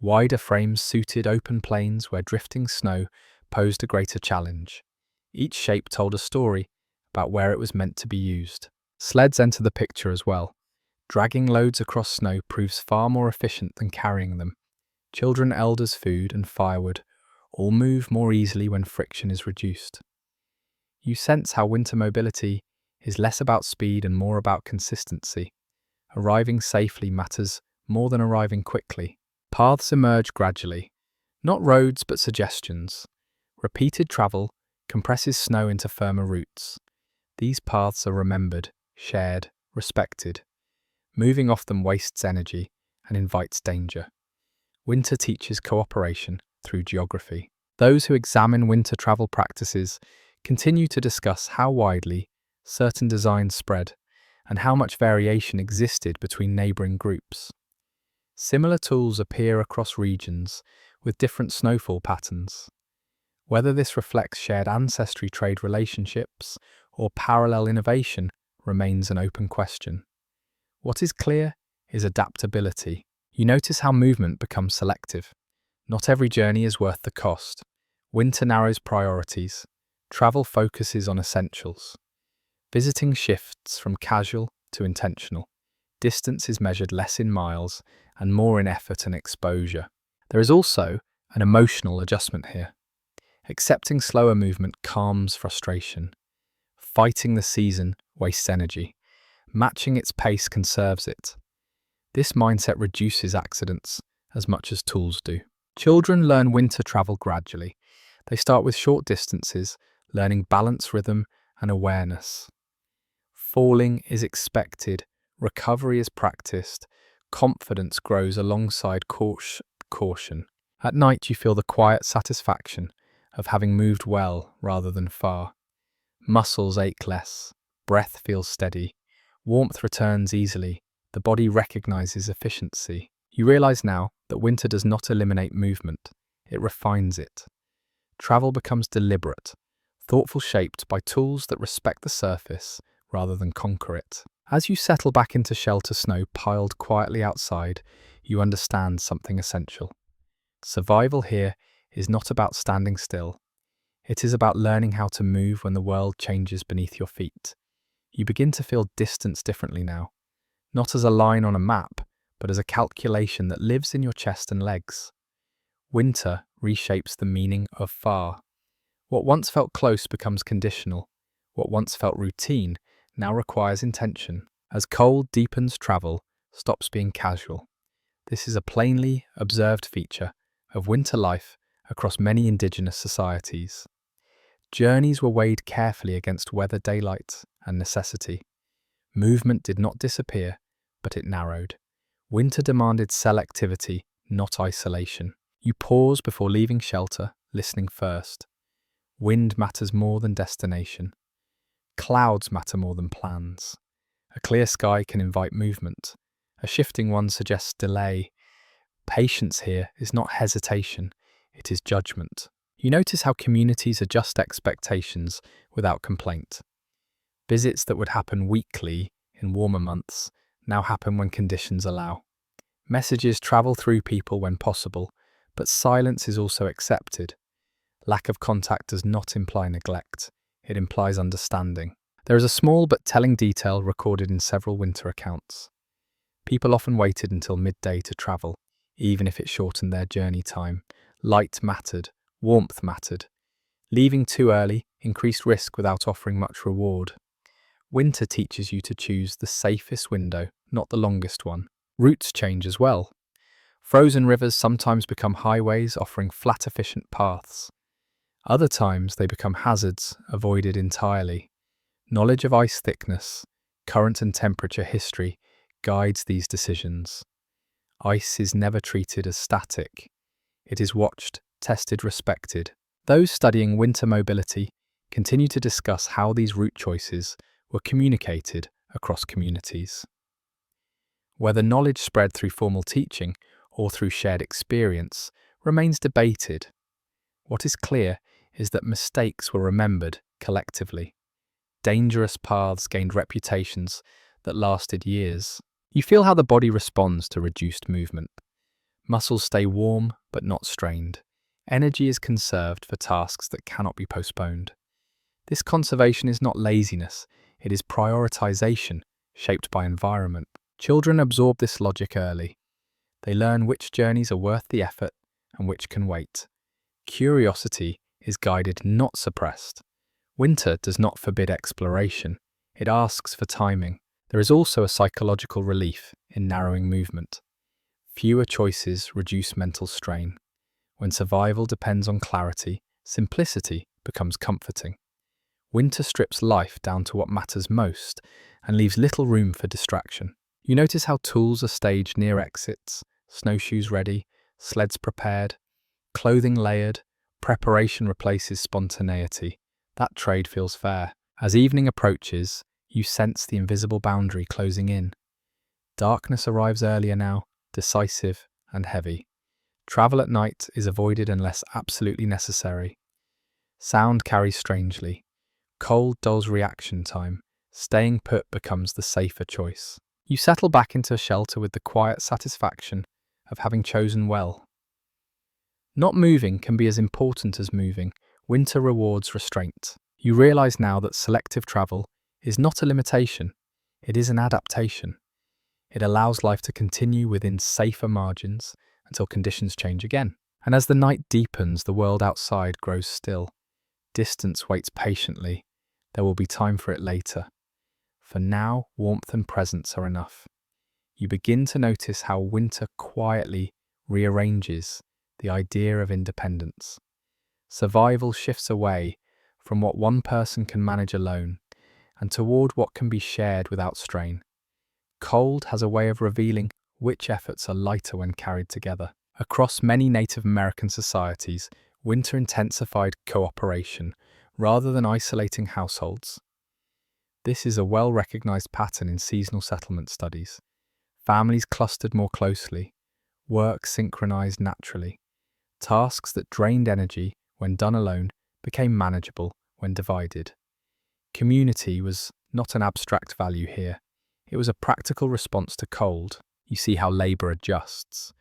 A: Wider frames suited open plains where drifting snow posed a greater challenge. Each shape told a story about where it was meant to be used. Sleds enter the picture as well. Dragging loads across snow proves far more efficient than carrying them. Children, elders, food, and firewood all move more easily when friction is reduced. You sense how winter mobility is less about speed and more about consistency. Arriving safely matters more than arriving quickly. Paths emerge gradually, not roads but suggestions. Repeated travel compresses snow into firmer routes. These paths are remembered, shared, respected. Moving off them wastes energy and invites danger. Winter teaches cooperation through geography. Those who examine winter travel practices continue to discuss how widely certain designs spread and how much variation existed between neighbouring groups. Similar tools appear across regions with different snowfall patterns. Whether this reflects shared ancestry trade relationships or parallel innovation remains an open question. What is clear is adaptability. You notice how movement becomes selective. Not every journey is worth the cost. Winter narrows priorities. Travel focuses on essentials. Visiting shifts from casual to intentional. Distance is measured less in miles and more in effort and exposure. There is also an emotional adjustment here. Accepting slower movement calms frustration. Fighting the season wastes energy. Matching its pace conserves it. This mindset reduces accidents as much as tools do. Children learn winter travel gradually. They start with short distances, learning balance, rhythm, and awareness. Falling is expected, recovery is practiced, confidence grows alongside caution. At night, you feel the quiet satisfaction of having moved well rather than far. Muscles ache less, breath feels steady, warmth returns easily, the body recognizes efficiency. You realize now that winter does not eliminate movement, it refines it. Travel becomes deliberate, thoughtful, shaped by tools that respect the surface rather than conquer it. As you settle back into shelter snow piled quietly outside, you understand something essential. Survival here is not about standing still. It is about learning how to move when the world changes beneath your feet. You begin to feel distance differently now, not as a line on a map, but as a calculation that lives in your chest and legs. Winter reshapes the meaning of far. What once felt close becomes conditional. What once felt routine now requires intention. As cold deepens, travel stops being casual. This is a plainly observed feature of winter life across many indigenous societies. Journeys were weighed carefully against weather, daylight, and necessity. Movement did not disappear, but it narrowed. Winter demanded selectivity, not isolation. You pause before leaving shelter, listening first. Wind matters more than destination. Clouds matter more than plans. A clear sky can invite movement. A shifting one suggests delay. Patience here is not hesitation, it is judgment. You notice how communities adjust expectations without complaint. Visits that would happen weekly in warmer months now happen when conditions allow. Messages travel through people when possible, but silence is also accepted. Lack of contact does not imply neglect, it implies understanding. There is a small but telling detail recorded in several winter accounts. People often waited until midday to travel, even if it shortened their journey time. Light mattered, warmth mattered. Leaving too early increased risk without offering much reward. Winter teaches you to choose the safest window, not the longest one. Routes change as well. Frozen rivers sometimes become highways offering flat, efficient paths. Other times they become hazards avoided entirely. Knowledge of ice thickness, current and temperature history guides these decisions. Ice is never treated as static. It is watched, tested, respected. Those studying winter mobility continue to discuss how these route choices were communicated across communities. Whether knowledge spread through formal teaching or through shared experience remains debated. What is clear is that mistakes were remembered collectively. Dangerous paths gained reputations that lasted years. You feel how the body responds to reduced movement. Muscles stay warm but not strained. Energy is conserved for tasks that cannot be postponed. This conservation is not laziness, it is prioritization shaped by environment. Children absorb this logic early. They learn which journeys are worth the effort and which can wait. Curiosity is guided, not suppressed. Winter does not forbid exploration, it asks for timing. There is also a psychological relief in narrowing movement. Fewer choices reduce mental strain. When survival depends on clarity, simplicity becomes comforting. Winter strips life down to what matters most and leaves little room for distraction. You notice how tools are staged near exits, snowshoes ready, sleds prepared, clothing layered. Preparation replaces spontaneity. That trade feels fair. As evening approaches, you sense the invisible boundary closing in. Darkness arrives earlier now, decisive and heavy. Travel at night is avoided unless absolutely necessary. Sound carries strangely. Cold dulls reaction time. Staying put becomes the safer choice. You settle back into a shelter with the quiet satisfaction of having chosen well. Not moving can be as important as moving. Winter rewards restraint. You realize now that selective travel is not a limitation, it is an adaptation. It allows life to continue within safer margins until conditions change again. And as the night deepens, the world outside grows still. Distance waits patiently. There will be time for it later. For now, warmth and presence are enough. You begin to notice how winter quietly rearranges the idea of independence. Survival shifts away from what one person can manage alone and toward what can be shared without strain. Cold has a way of revealing which efforts are lighter when carried together. Across many Native American societies, winter intensified cooperation rather than isolating households. This is a well-recognized pattern in seasonal settlement studies. Families clustered more closely, work synchronized naturally. Tasks that drained energy when done alone became manageable when divided. Community was not an abstract value here. It was a practical response to cold. You see how labor adjusts.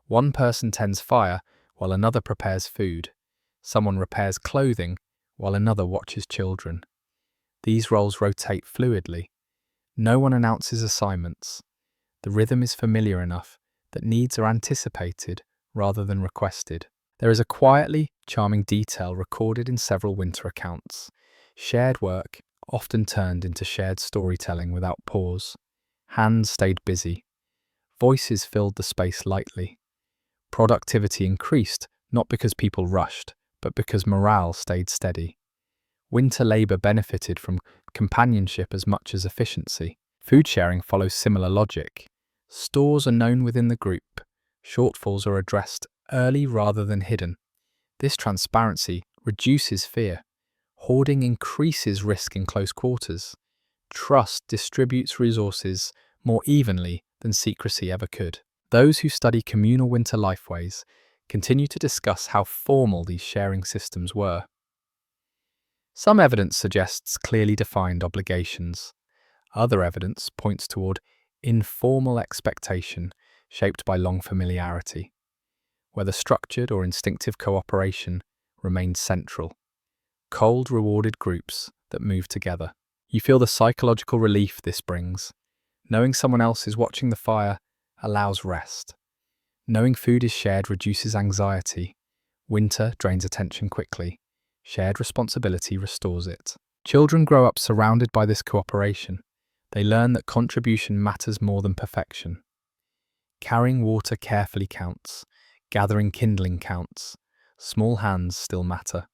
A: One person tends fire while another prepares food. Someone repairs clothing, while another watches children. These roles rotate fluidly. No one announces assignments. The rhythm is familiar enough that needs are anticipated rather than requested. There is a quietly charming detail recorded in several winter accounts. Shared work often turned into shared storytelling without pause. Hands stayed busy. Voices filled the space lightly. Productivity increased, not because people rushed, but because morale stayed steady. Winter labour benefited from companionship as much as efficiency. Food sharing follows similar logic. Stores are known within the group. Shortfalls are addressed early rather than hidden. This transparency reduces fear. Hoarding increases risk in close quarters. Trust distributes resources more evenly than secrecy ever could. Those who study communal winter lifeways continue to discuss how formal these sharing systems were. Some evidence suggests clearly defined obligations. Other evidence points toward informal expectation shaped by long familiarity. Whether structured or instinctive cooperation remained central. Cold rewarded groups that move together. You feel the psychological relief this brings. Knowing someone else is watching the fire allows rest. Knowing food is shared reduces anxiety. Winter drains attention quickly. Shared responsibility restores it. Children grow up surrounded by this cooperation. They learn that contribution matters more than perfection. Carrying water carefully counts. Gathering kindling counts. Small hands still matter.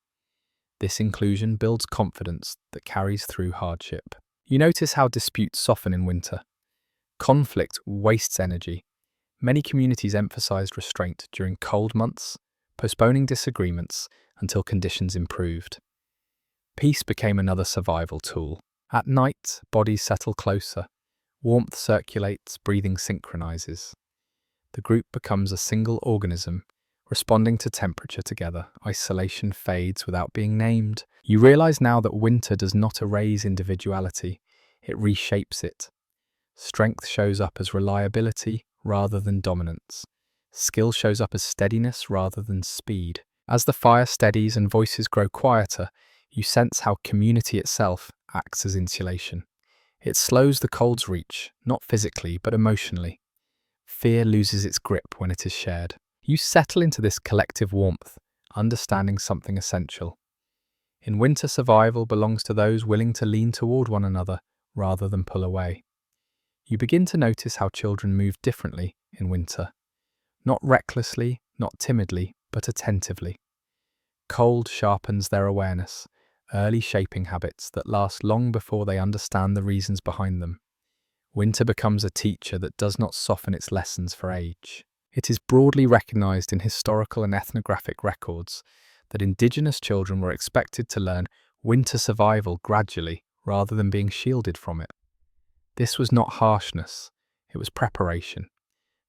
A: This inclusion builds confidence that carries through hardship. You notice how disputes soften in winter. Conflict wastes energy. Many communities emphasized restraint during cold months, postponing disagreements until conditions improved. Peace became another survival tool. At night, bodies settle closer. Warmth circulates, breathing synchronizes. The group becomes a single organism, responding to temperature together. Isolation fades without being named. You realize now that winter does not erase individuality, it reshapes it. Strength shows up as reliability rather than dominance. Skill shows up as steadiness rather than speed. As the fire steadies and voices grow quieter, you sense how community itself acts as insulation. It slows the cold's reach, not physically but emotionally. Fear loses its grip when it is shared. You settle into this collective warmth, understanding something essential. In winter, survival belongs to those willing to lean toward one another rather than pull away. You begin to notice how children move differently in winter. Not recklessly, not timidly, but attentively. Cold sharpens their awareness, early shaping habits that last long before they understand the reasons behind them. Winter becomes a teacher that does not soften its lessons for age. It is broadly recognized in historical and ethnographic records that Indigenous children were expected to learn winter survival gradually rather than being shielded from it. This was not harshness, it was preparation.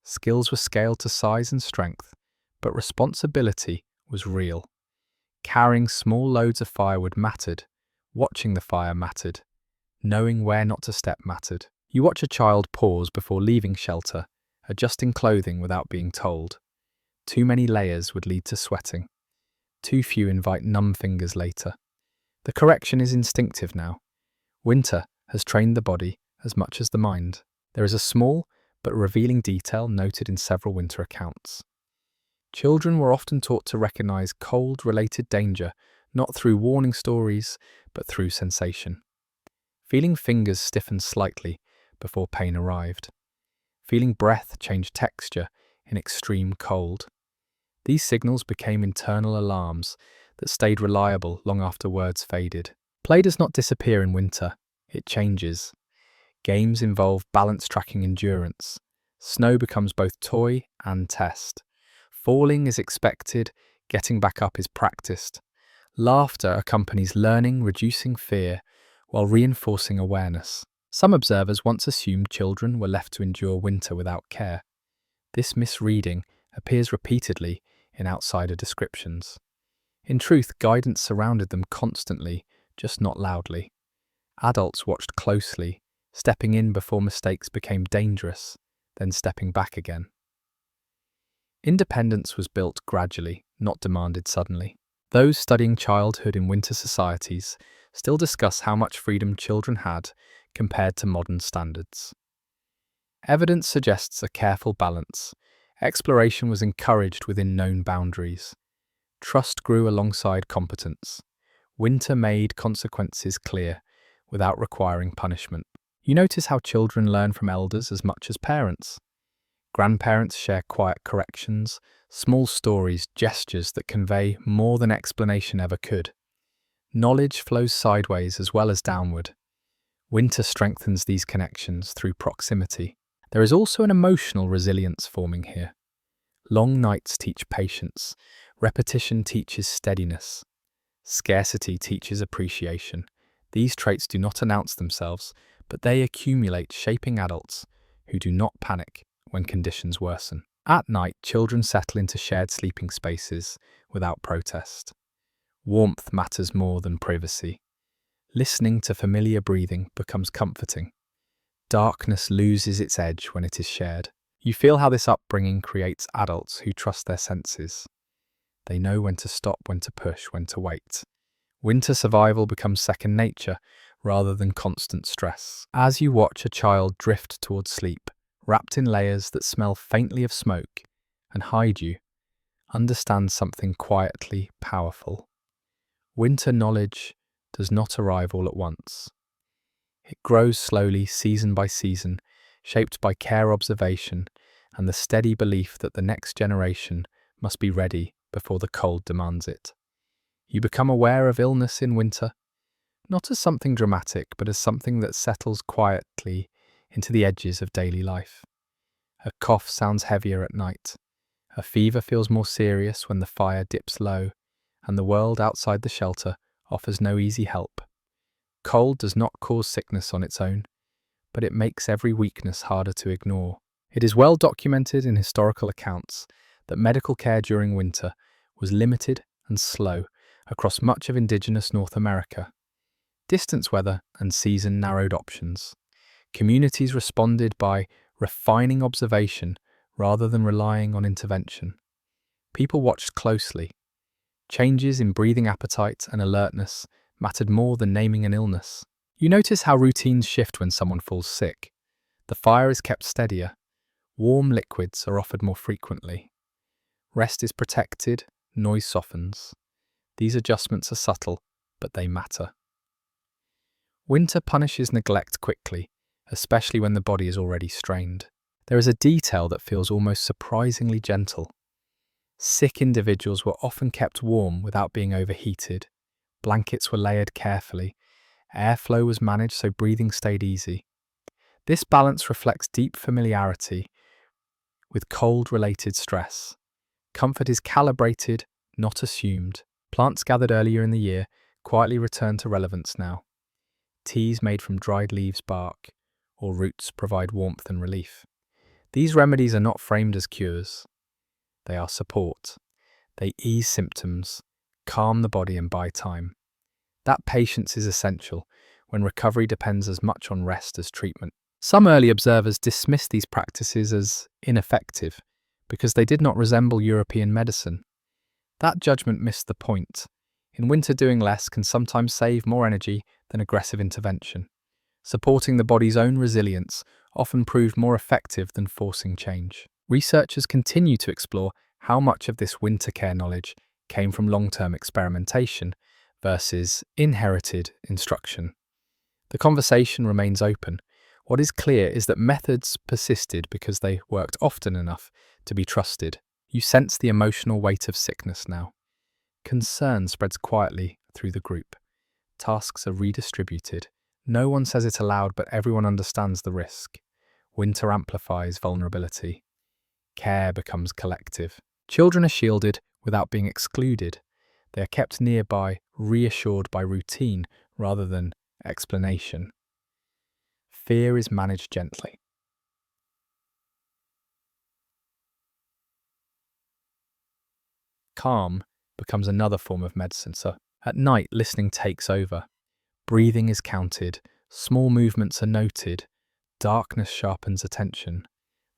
A: Skills were scaled to size and strength, but responsibility was real. Carrying small loads of firewood mattered, watching the fire mattered, knowing where not to step mattered. You watch a child pause before leaving shelter, adjusting clothing without being told. Too many layers would lead to sweating. Too few invite numb fingers later. The correction is instinctive now. Winter has trained the body as much as the mind. There is a small but revealing detail noted in several winter accounts. Children were often taught to recognize cold-related danger, not through warning stories, but through sensation. Feeling fingers stiffen slightly before pain arrived. Feeling breath change texture in extreme cold. These signals became internal alarms that stayed reliable long after words faded. Play does not disappear in winter, it changes. Games involve balance-tracking endurance. Snow becomes both toy and test. Falling is expected, getting back up is practiced. Laughter accompanies learning, reducing fear, while reinforcing awareness. Some observers once assumed children were left to endure winter without care. This misreading appears repeatedly in outsider descriptions. In truth, guidance surrounded them constantly, just not loudly. Adults watched closely, stepping in before mistakes became dangerous, then stepping back again. Independence was built gradually, not demanded suddenly. Those studying childhood in winter societies still discuss how much freedom children had compared to modern standards. Evidence suggests a careful balance. Exploration was encouraged within known boundaries. Trust grew alongside competence. Winter made consequences clear without requiring punishment. You notice how children learn from elders as much as parents. Grandparents share quiet corrections, small stories, gestures that convey more than explanation ever could. Knowledge flows sideways as well as downward. Winter strengthens these connections through proximity. There is also an emotional resilience forming here. Long nights teach patience. Repetition teaches steadiness. Scarcity teaches appreciation. These traits do not announce themselves, but they accumulate, shaping adults who do not panic when conditions worsen. At night, children settle into shared sleeping spaces without protest. Warmth matters more than privacy. Listening to familiar breathing becomes comforting. Darkness loses its edge when it is shared. You feel how this upbringing creates adults who trust their senses. They know when to stop, when to push, when to wait. Winter survival becomes second nature rather than constant stress. As you watch a child drift towards sleep, wrapped in layers that smell faintly of smoke and hide you, understand something quietly powerful. Winter knowledge does not arrive all at once. It grows slowly, season by season, shaped by care, observation, and the steady belief that the next generation must be ready before the cold demands it. You become aware of illness in winter, not as something dramatic, but as something that settles quietly into the edges of daily life. A cough sounds heavier at night. A fever feels more serious when the fire dips low, and the world outside the shelter offers no easy help. Cold does not cause sickness on its own, but it makes every weakness harder to ignore. It is well documented in historical accounts that medical care during winter was limited and slow across much of indigenous North America. Distance weather and season narrowed options. Communities responded by refining observation rather than relying on intervention. People watched closely. Changes in breathing appetite and alertness mattered more than naming an illness. You notice how routines shift when someone falls sick. The fire is kept steadier. Warm liquids are offered more frequently. Rest is protected, noise softens. These adjustments are subtle, but they matter. Winter punishes neglect quickly, especially when the body is already strained. There is a detail that feels almost surprisingly gentle. Sick individuals were often kept warm without being overheated. Blankets were layered carefully. Airflow was managed so breathing stayed easy. This balance reflects deep familiarity with cold-related stress. Comfort is calibrated, not assumed. Plants gathered earlier in the year quietly return to relevance now. Teas made from dried leaves, bark, or roots provide warmth and relief. These remedies are not framed as cures. They are support. They ease symptoms, calm the body, and buy time. That patience is essential when recovery depends as much on rest as treatment. Some early observers dismissed these practices as ineffective because they did not resemble European medicine. That judgment missed the point. In winter, doing less can sometimes save more energy than aggressive intervention. Supporting the body's own resilience often proved more effective than forcing change. Researchers continue to explore how much of this winter care knowledge came from long-term experimentation versus inherited instruction. The conversation remains open. What is clear is that methods persisted because they worked often enough to be trusted. You sense the emotional weight of sickness now. Concern spreads quietly through the group. Tasks are redistributed. No one says it aloud, but everyone understands the risk. Winter amplifies vulnerability. Care becomes collective. Children are shielded without being excluded. They are kept nearby, reassured by routine rather than explanation. Fear is managed gently. Calm becomes another form of medicine. So at night, listening takes over. Breathing is counted. Small movements are noted. Darkness sharpens attention.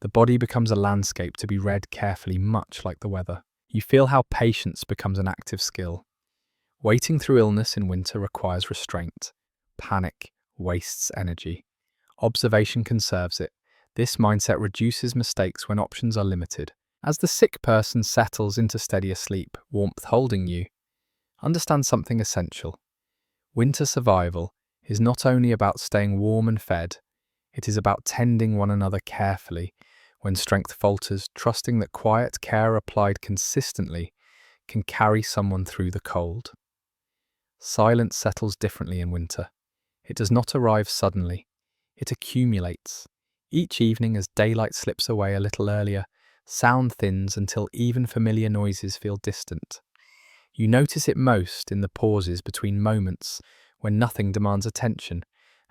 A: The body becomes a landscape to be read carefully, much like the weather. You feel how patience becomes an active skill. Waiting through illness in winter requires restraint. Panic wastes energy. Observation conserves it. This mindset reduces mistakes when options are limited. As the sick person settles into steadier sleep, warmth holding you, understand something essential. Winter survival is not only about staying warm and fed, it is about tending one another carefully when strength falters, trusting that quiet care applied consistently can carry someone through the cold. Silence settles differently in winter. It does not arrive suddenly. It accumulates. Each evening, as daylight slips away a little earlier, sound thins until even familiar noises feel distant. You notice it most in the pauses between moments when nothing demands attention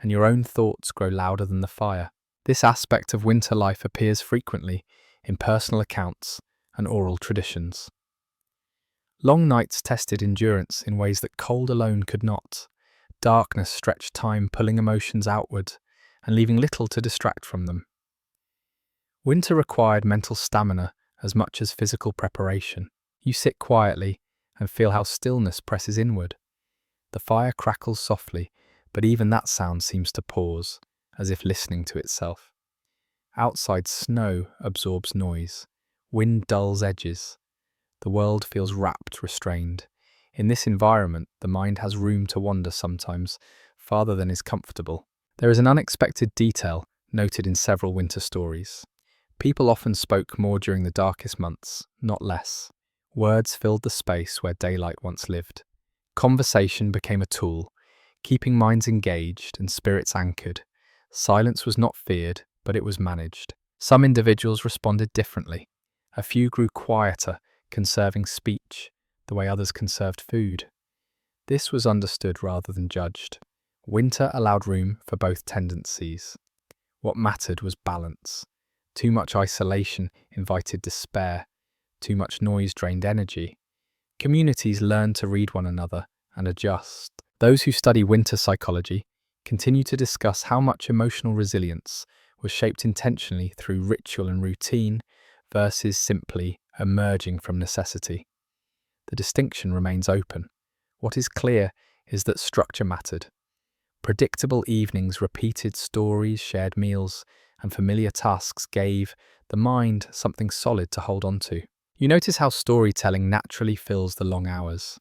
A: and your own thoughts grow louder than the fire. This aspect of winter life appears frequently in personal accounts and oral traditions. Long nights tested endurance in ways that cold alone could not. Darkness stretched time, pulling emotions outward and leaving little to distract from them. Winter required mental stamina as much as physical preparation. You sit quietly and feel how stillness presses inward. The fire crackles softly, but even that sound seems to pause, as if listening to itself. Outside, snow absorbs noise. Wind dulls edges. The world feels wrapped, restrained. In this environment, the mind has room to wander sometimes, farther than is comfortable. There is an unexpected detail noted in several winter stories. People often spoke more during the darkest months, not less. Words filled the space where daylight once lived. Conversation became a tool, keeping minds engaged and spirits anchored. Silence was not feared, but it was managed. Some individuals responded differently. A few grew quieter, conserving speech, the way others conserved food. This was understood rather than judged. Winter allowed room for both tendencies. What mattered was balance. Too much isolation invited despair. Too much noise drained energy. Communities learned to read one another and adjust. Those who study winter psychology continue to discuss how much emotional resilience was shaped intentionally through ritual and routine versus simply emerging from necessity. The distinction remains open. What is clear is that structure mattered. Predictable evenings, repeated stories, shared meals, and familiar tasks gave the mind something solid to hold on to. You notice how storytelling naturally fills the long hours.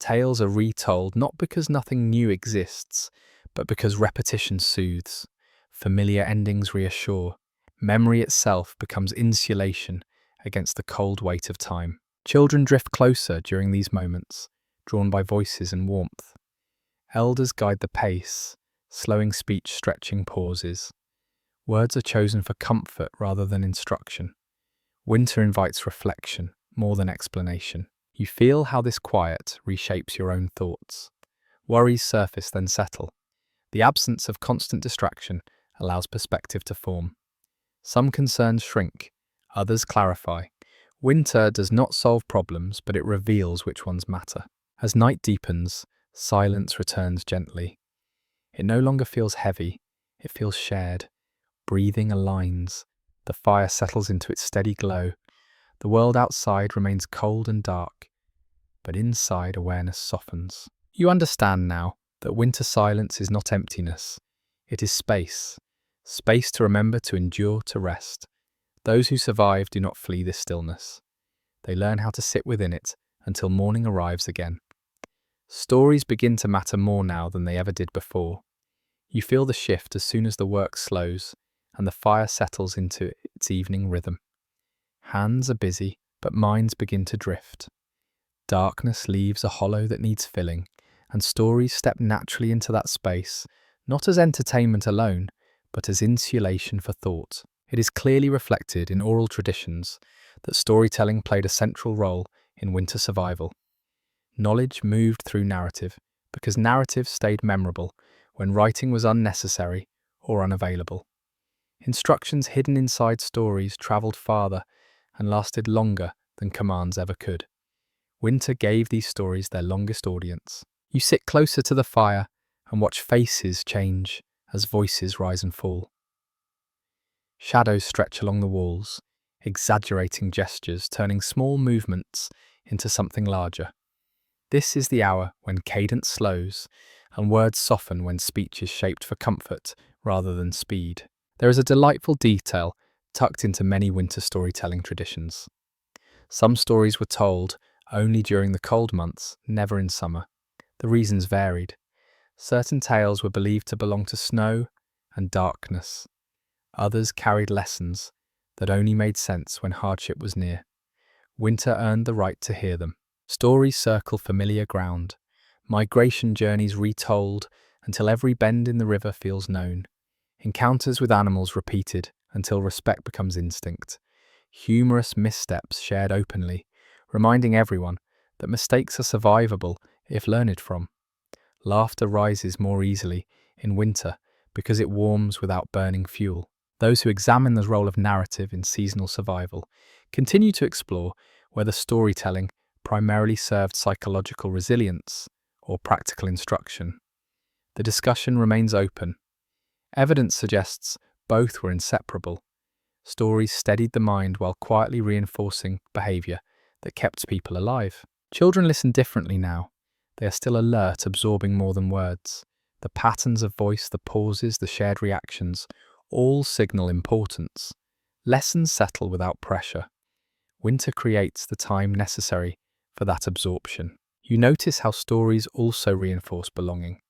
A: Tales are retold not because nothing new exists, but because repetition soothes. Familiar endings reassure. Memory itself becomes insulation against the cold weight of time. Children drift closer during these moments, drawn by voices and warmth. Elders guide the pace, slowing speech, stretching pauses. Words are chosen for comfort rather than instruction. Winter invites reflection more than explanation. You feel how this quiet reshapes your own thoughts. Worries surface then settle. The absence of constant distraction allows perspective to form. Some concerns shrink, others clarify. Winter does not solve problems, but it reveals which ones matter. As night deepens, silence returns gently. It no longer feels heavy, it feels shared. Breathing aligns. The fire settles into its steady glow. The world outside remains cold and dark, but inside awareness softens. You understand now that winter silence is not emptiness. It is space. Space to remember, to endure, to rest. Those who survive do not flee this stillness. They learn how to sit within it until morning arrives again. Stories begin to matter more now than they ever did before. You feel the shift as soon as the work slows and the fire settles into its evening rhythm. Hands are busy, but minds begin to drift. Darkness leaves a hollow that needs filling, and stories step naturally into that space, not as entertainment alone, but as insulation for thought. It is clearly reflected in oral traditions that storytelling played a central role in winter survival. Knowledge moved through narrative because narrative stayed memorable when writing was unnecessary or unavailable. Instructions hidden inside stories travelled farther and lasted longer than commands ever could. Winter gave these stories their longest audience. You sit closer to the fire and watch faces change as voices rise and fall. Shadows stretch along the walls, exaggerating gestures, turning small movements into something larger. This is the hour when cadence slows and words soften, when speech is shaped for comfort rather than speed. There is a delightful detail tucked into many winter storytelling traditions. Some stories were told only during the cold months, never in summer. The reasons varied. Certain tales were believed to belong to snow and darkness. Others carried lessons that only made sense when hardship was near. Winter earned the right to hear them. Stories circle familiar ground, migration journeys retold until every bend in the river feels known, encounters with animals repeated until respect becomes instinct, humorous missteps shared openly, reminding everyone that mistakes are survivable if learned from. Laughter rises more easily in winter because it warms without burning fuel. Those who examine the role of narrative in seasonal survival continue to explore whether storytelling primarily served psychological resilience or practical instruction. The discussion remains open. Evidence suggests both were inseparable. Stories steadied the mind while quietly reinforcing behaviour that kept people alive. Children listen differently now. They are still alert, absorbing more than words. The patterns of voice, the pauses, the shared reactions, all signal importance. Lessons settle without pressure. Winter creates the time necessary for that absorption. You notice how stories also reinforce belonging.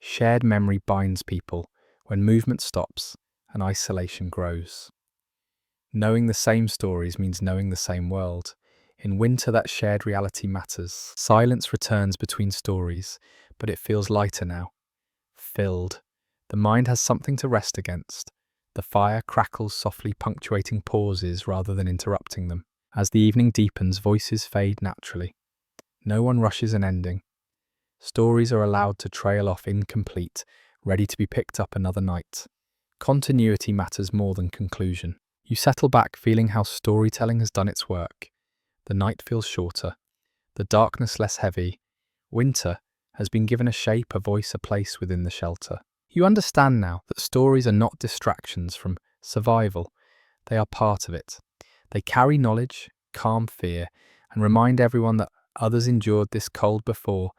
A: Shared memory binds people when movement stops and isolation grows. Knowing the same stories means knowing the same world. In winter, that shared reality matters. Silence returns between stories, but it feels lighter now. Filled. The mind has something to rest against. The fire crackles softly, punctuating pauses rather than interrupting them. As the evening deepens, voices fade naturally. No one rushes an ending. Stories are allowed to trail off incomplete, ready to be picked up another night. Continuity matters more than conclusion. You settle back feeling how storytelling has done its work. The night feels shorter, the darkness less heavy. Winter has been given a shape, a voice, a place within the shelter. You understand now that stories are not distractions from survival. They are part of it. They carry knowledge, calm fear, and remind everyone that others endured this cold before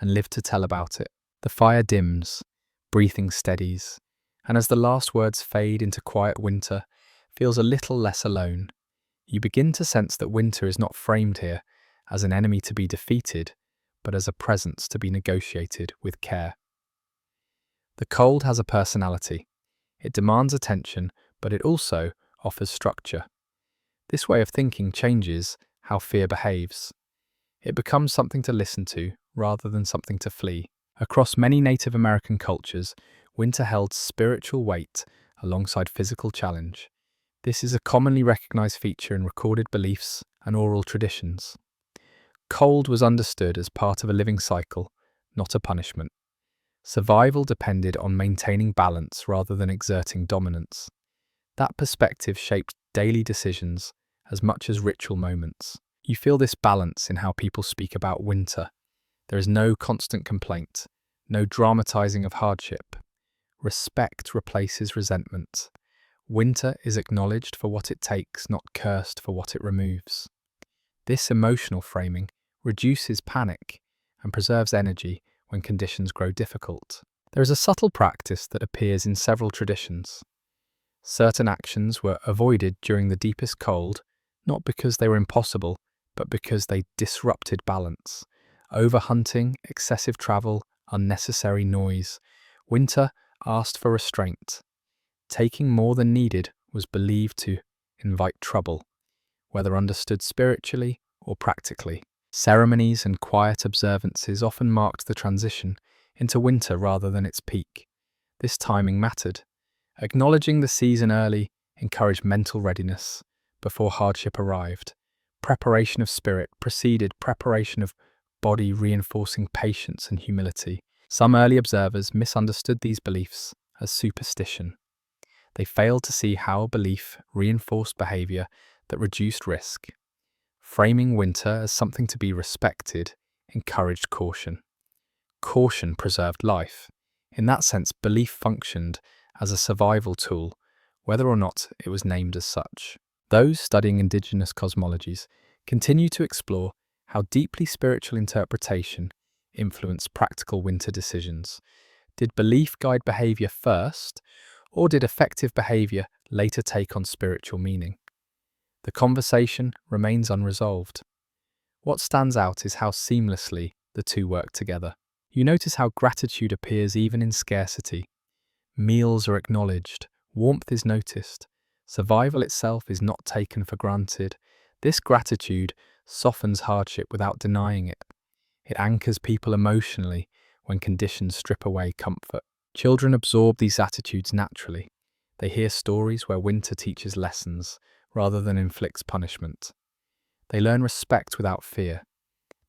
A: and lived to tell about it. The fire dims, breathing steadies, and as the last words fade into quiet, winter feels a little less alone. You begin to sense that winter is not framed here as an enemy to be defeated, but as a presence to be negotiated with care. The cold has a personality. It demands attention, but it also offers structure. This way of thinking changes how fear behaves. It becomes something to listen to rather than something to flee. Across many Native American cultures, winter held spiritual weight alongside physical challenge. This is a commonly recognized feature in recorded beliefs and oral traditions. Cold was understood as part of a living cycle, not a punishment. Survival depended on maintaining balance rather than exerting dominance. That perspective shaped daily decisions as much as ritual moments. You feel this balance in how people speak about winter. There is no constant complaint, no dramatizing of hardship. Respect replaces resentment. Winter is acknowledged for what it takes, not cursed for what it removes. This emotional framing reduces panic and preserves energy when conditions grow difficult. There is a subtle practice that appears in several traditions. Certain actions were avoided during the deepest cold, not because they were impossible, but because they disrupted balance. Overhunting, excessive travel, unnecessary noise. Winter asked for restraint. Taking more than needed was believed to invite trouble, whether understood spiritually or practically. Ceremonies and quiet observances often marked the transition into winter rather than its peak. This timing mattered. Acknowledging the season early encouraged mental readiness before hardship arrived. Preparation of spirit preceded preparation of body, reinforcing patience and humility. Some early observers misunderstood these beliefs as superstition. They failed to see how belief reinforced behavior that reduced risk. Framing winter as something to be respected encouraged caution. Caution preserved life. In that sense, belief functioned as a survival tool, whether or not it was named as such. Those studying indigenous cosmologies continue to explore how deeply spiritual interpretation influenced practical winter decisions. Did belief guide behavior first, or did effective behavior later take on spiritual meaning? The conversation remains unresolved. What stands out is how seamlessly the two work together. You notice how gratitude appears even in scarcity. Meals are acknowledged, warmth is noticed, survival itself is not taken for granted. This gratitude softens hardship without denying it. It anchors people emotionally when conditions strip away comfort. Children absorb these attitudes naturally. They hear stories where winter teaches lessons rather than inflicts punishment. They learn respect without fear.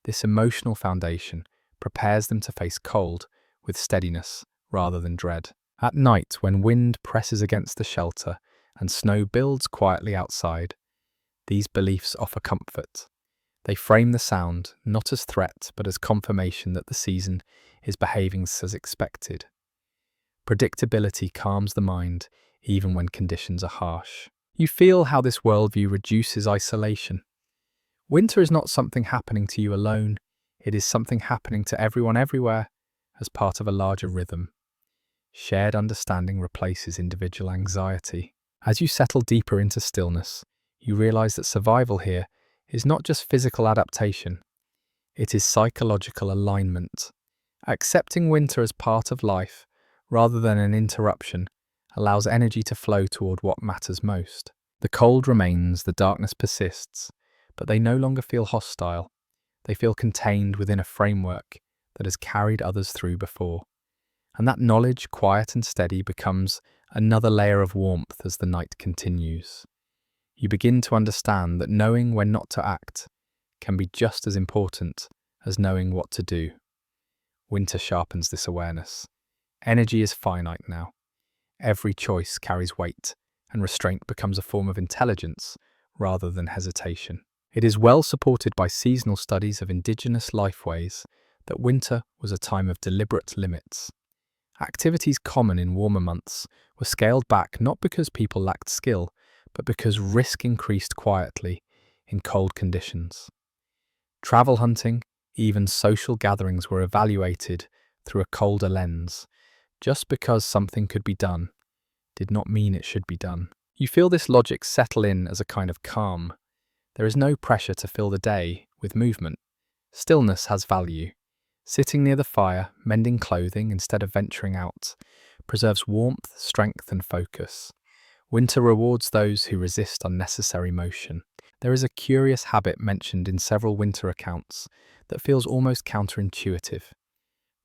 A: This emotional foundation prepares them to face cold with steadiness rather than dread. At night, when wind presses against the shelter and snow builds quietly outside, these beliefs offer comfort. They frame the sound not as threat but as confirmation that the season is behaving as expected. Predictability calms the mind even when conditions are harsh. You feel how this worldview reduces isolation. Winter is not something happening to you alone, it is something happening to everyone everywhere as part of a larger rhythm. Shared understanding replaces individual anxiety. As you settle deeper into stillness, you realize that survival here is not just physical adaptation, it is psychological alignment. Accepting winter as part of life, rather than an interruption, allows energy to flow toward what matters most. The cold remains, the darkness persists, but they no longer feel hostile. They feel contained within a framework that has carried others through before. And that knowledge, quiet and steady, becomes another layer of warmth as the night continues. You begin to understand that knowing when not to act can be just as important as knowing what to do. Winter sharpens this awareness. Energy is finite now. Every choice carries weight, and restraint becomes a form of intelligence rather than hesitation. It is well supported by seasonal studies of indigenous lifeways that winter was a time of deliberate limits. Activities common in warmer months were scaled back not because people lacked skill, but because risk increased quietly in cold conditions. Travel hunting, even social gatherings were evaluated through a colder lens. Just because something could be done did not mean it should be done. You feel this logic settle in as a kind of calm. There is no pressure to fill the day with movement. Stillness has value. Sitting near the fire, mending clothing instead of venturing out, preserves warmth, strength, and focus. Winter rewards those who resist unnecessary motion. There is a curious habit mentioned in several winter accounts that feels almost counterintuitive.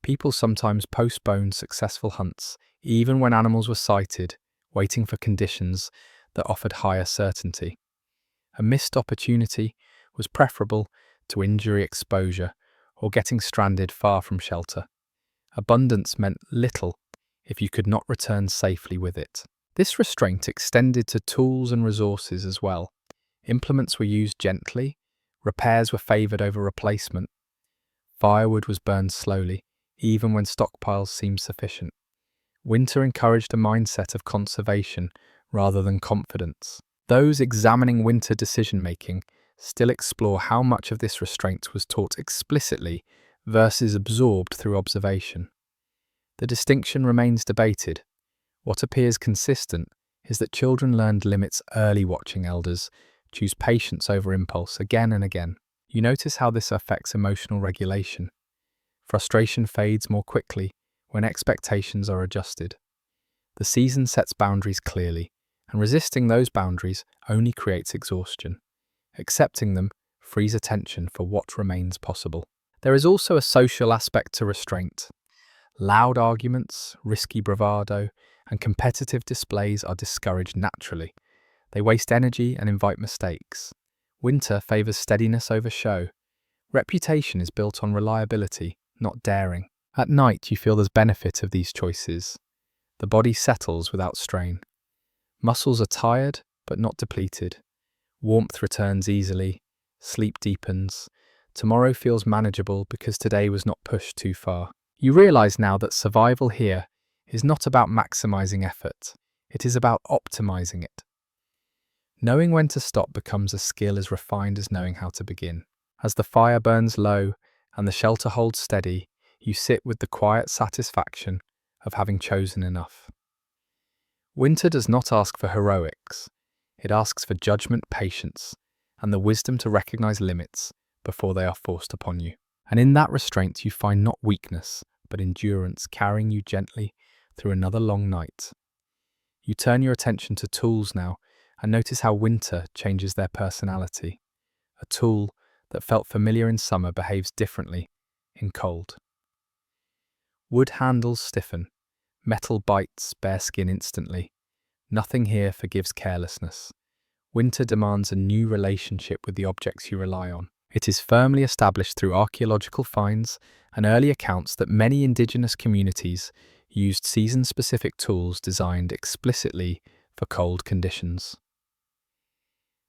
A: People sometimes postponed successful hunts, even when animals were sighted, waiting for conditions that offered higher certainty. A missed opportunity was preferable to injury exposure or getting stranded far from shelter. Abundance meant little if you could not return safely with it. This restraint extended to tools and resources as well. Implements were used gently, repairs were favoured over replacement. Firewood was burned slowly, even when stockpiles seemed sufficient. Winter encouraged a mindset of conservation rather than confidence. Those examining winter decision-making still explore how much of this restraint was taught explicitly versus absorbed through observation. The distinction remains debated. What appears consistent is that children learned limits early, watching elders choose patience over impulse again and again. You notice how this affects emotional regulation. Frustration fades more quickly when expectations are adjusted. The season sets boundaries clearly, and resisting those boundaries only creates exhaustion. Accepting them frees attention for what remains possible. There is also a social aspect to restraint. Loud arguments, risky bravado, and competitive displays are discouraged naturally. They waste energy and invite mistakes. Winter favours steadiness over show. Reputation is built on reliability, not daring. At night, you feel the benefit of these choices. The body settles without strain. Muscles are tired, but not depleted. Warmth returns easily. Sleep deepens. Tomorrow feels manageable because today was not pushed too far. You realize now that survival here is not about maximizing effort. It is about optimizing it. Knowing when to stop becomes a skill as refined as knowing how to begin. As the fire burns low and the shelter holds steady, you sit with the quiet satisfaction of having chosen enough. Winter does not ask for heroics. It asks for judgment, patience, and the wisdom to recognize limits before they are forced upon you. And in that restraint you find not weakness, but endurance carrying you gently through another long night. You turn your attention to tools now and notice how winter changes their personality. A tool that felt familiar in summer behaves differently in cold. Wood handles stiffen, metal bites bare skin instantly. Nothing here forgives carelessness. Winter demands a new relationship with the objects you rely on. It is firmly established through archaeological finds and early accounts that many indigenous communities used season-specific tools designed explicitly for cold conditions.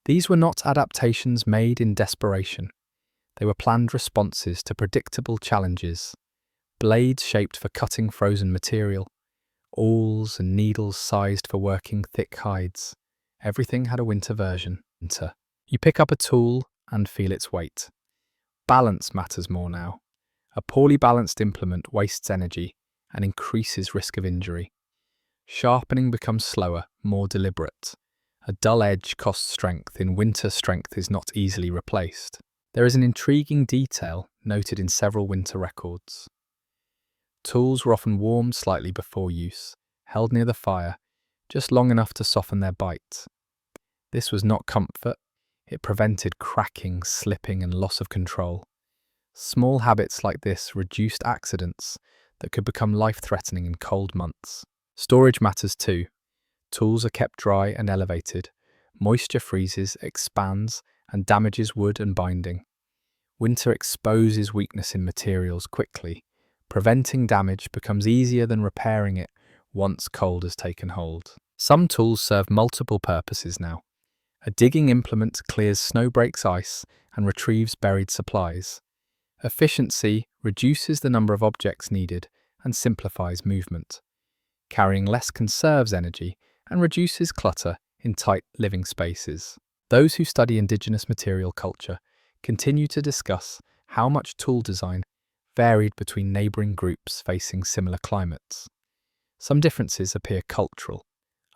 A: These were not adaptations made in desperation. They were planned responses to predictable challenges. Blades shaped for cutting frozen material, awls and needles sized for working thick hides. Everything had a winter version. You pick up a tool and feel its weight. Balance matters more now. A poorly balanced implement wastes energy and increases risk of injury. Sharpening becomes slower, more deliberate. A dull edge costs strength. In winter, strength is not easily replaced. There is an intriguing detail noted in several winter records. Tools were often warmed slightly before use, held near the fire, just long enough to soften their bite. This was not comfort. It prevented cracking, slipping, and loss of control. Small habits like this reduced accidents that could become life-threatening in cold months. Storage matters too. Tools are kept dry and elevated. Moisture freezes, expands, and damages wood and binding. Winter exposes weakness in materials quickly. Preventing damage becomes easier than repairing it once cold has taken hold. Some tools serve multiple purposes now. A digging implement clears snow, breaks ice, and retrieves buried supplies. Efficiency reduces the number of objects needed and simplifies movement. Carrying less conserves energy and reduces clutter in tight living spaces. Those who study indigenous material culture continue to discuss how much tool design varied between neighbouring groups facing similar climates. Some differences appear cultural,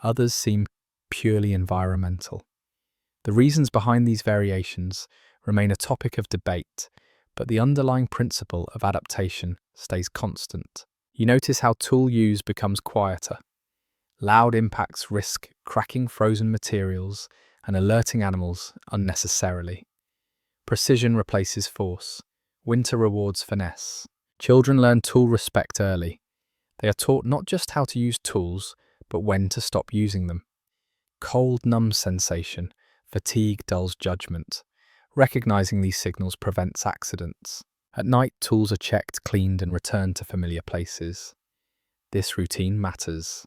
A: others seem purely environmental. The reasons behind these variations remain a topic of debate, but the underlying principle of adaptation stays constant. You notice how tool use becomes quieter. Loud impacts risk cracking frozen materials and alerting animals unnecessarily. Precision replaces force. Winter rewards finesse. Children learn tool respect early. They are taught not just how to use tools, but when to stop using them. Cold numbs sensation. Fatigue dulls judgment. Recognizing these signals prevents accidents. At night, tools are checked, cleaned, and returned to familiar places. This routine matters.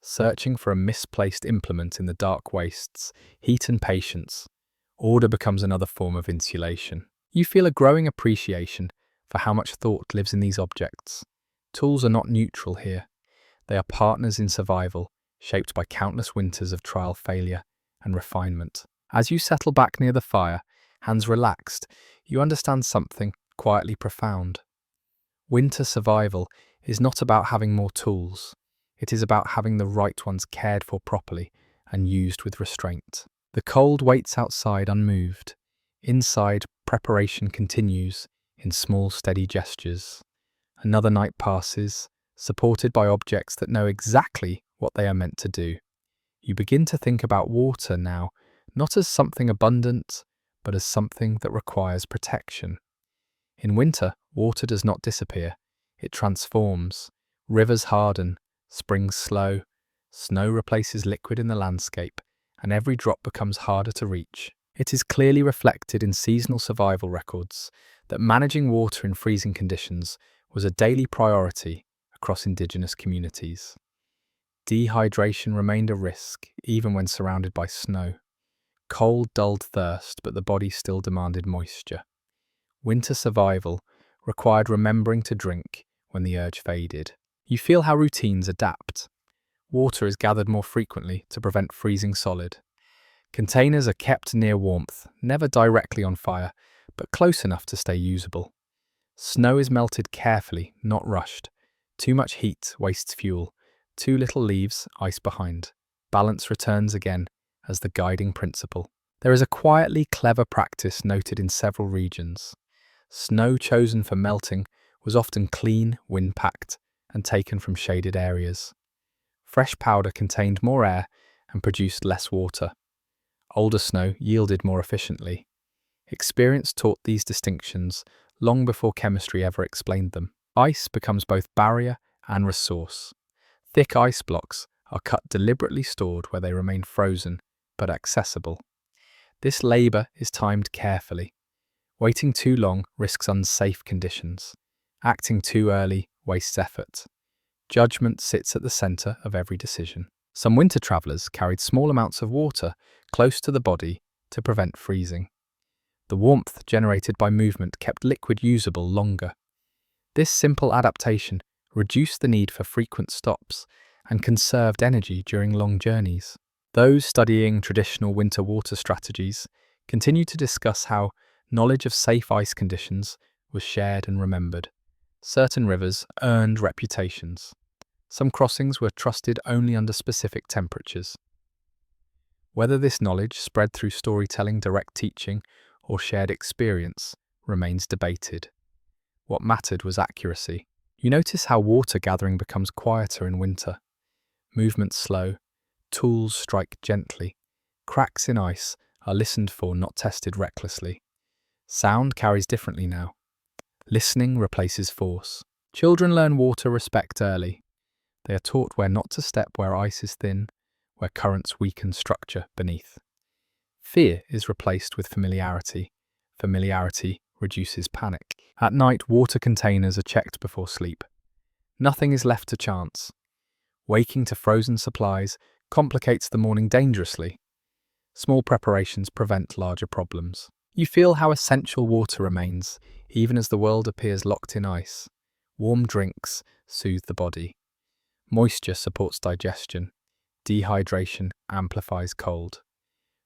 A: Searching for a misplaced implement in the dark wastes, heat and patience. Order becomes another form of insulation. You feel a growing appreciation for how much thought lives in these objects. Tools are not neutral here. They are partners in survival, shaped by countless winters of trial, failure, and refinement. As you settle back near the fire, hands relaxed, you understand something quietly profound. Winter survival is not about having more tools. It is about having the right ones cared for properly and used with restraint. The cold waits outside unmoved. Inside, preparation continues in small, steady gestures. Another night passes, supported by objects that know exactly what they are meant to do. You begin to think about water now, not as something abundant, but as something that requires protection. In winter, water does not disappear. It transforms. Rivers harden, springs slow, snow replaces liquid in the landscape, and every drop becomes harder to reach. It is clearly reflected in seasonal survival records that managing water in freezing conditions was a daily priority across indigenous communities. Dehydration remained a risk even when surrounded by snow. Cold dulled thirst, but the body still demanded moisture. Winter survival required remembering to drink when the urge faded. You feel how routines adapt. Water is gathered more frequently to prevent freezing solid. Containers are kept near warmth, never directly on fire, but close enough to stay usable. Snow is melted carefully, not rushed. Too much heat wastes fuel. Too little leaves ice behind. Balance returns again as the guiding principle. There is a quietly clever practice noted in several regions. Snow chosen for melting was often clean, wind-packed, and taken from shaded areas. Fresh powder contained more air and produced less water. Older snow yielded more efficiently. Experience taught these distinctions long before chemistry ever explained them. Ice becomes both barrier and resource. Thick ice blocks are cut deliberately stored where they remain frozen but accessible. This labour is timed carefully. Waiting too long risks unsafe conditions. Acting too early wastes effort. Judgment sits at the centre of every decision. Some winter travellers carried small amounts of water close to the body to prevent freezing. The warmth generated by movement kept liquid usable longer. This simple adaptation reduced the need for frequent stops and conserved energy during long journeys. Those studying traditional winter water strategies continue to discuss how knowledge of safe ice conditions was shared and remembered. Certain rivers earned reputations. Some crossings were trusted only under specific temperatures. Whether this knowledge spread through storytelling, direct teaching, or shared experience remains debated. What mattered was accuracy. You notice how water gathering becomes quieter in winter. Movement slow, tools strike gently. Cracks in ice are listened for, not tested recklessly. Sound carries differently now. Listening replaces force. Children learn water respect early. They are taught where not to step where ice is thin, where currents weaken structure beneath. Fear is replaced with familiarity. Familiarity reduces panic. At night, water containers are checked before sleep. Nothing is left to chance. Waking to frozen supplies complicates the morning dangerously. Small preparations prevent larger problems. You feel how essential water remains, even as the world appears locked in ice. Warm drinks soothe the body. Moisture supports digestion. Dehydration amplifies cold.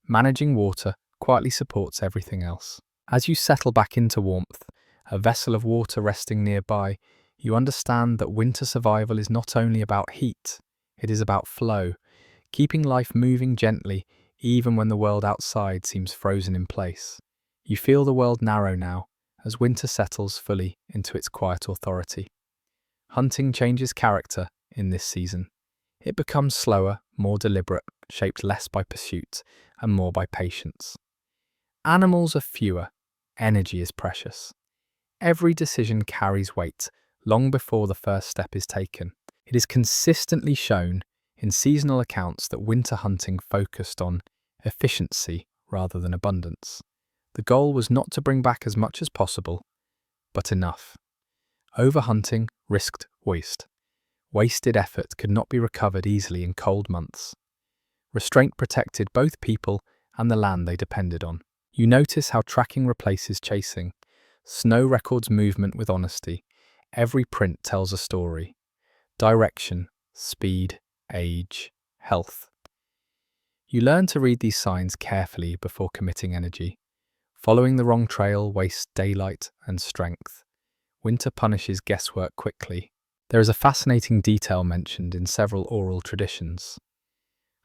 A: Managing water quietly supports everything else. As you settle back into warmth, a vessel of water resting nearby, you understand that winter survival is not only about heat, it is about flow, keeping life moving gently even when the world outside seems frozen in place. You feel the world narrow now as winter settles fully into its quiet authority. Hunting changes character in this season. It becomes slower, more deliberate, shaped less by pursuit and more by patience. Animals are fewer, energy is precious. Every decision carries weight long before the first step is taken. It is consistently shown in seasonal accounts that winter hunting focused on efficiency rather than abundance. The goal was not to bring back as much as possible, but enough. Overhunting risked waste. Wasted effort could not be recovered easily in cold months. Restraint protected both people and the land they depended on. You notice how tracking replaces chasing. Snow records movement with honesty. Every print tells a story. Direction, speed, age, health. You learn to read these signs carefully before committing energy. Following the wrong trail wastes daylight and strength. Winter punishes guesswork quickly. There is a fascinating detail mentioned in several oral traditions.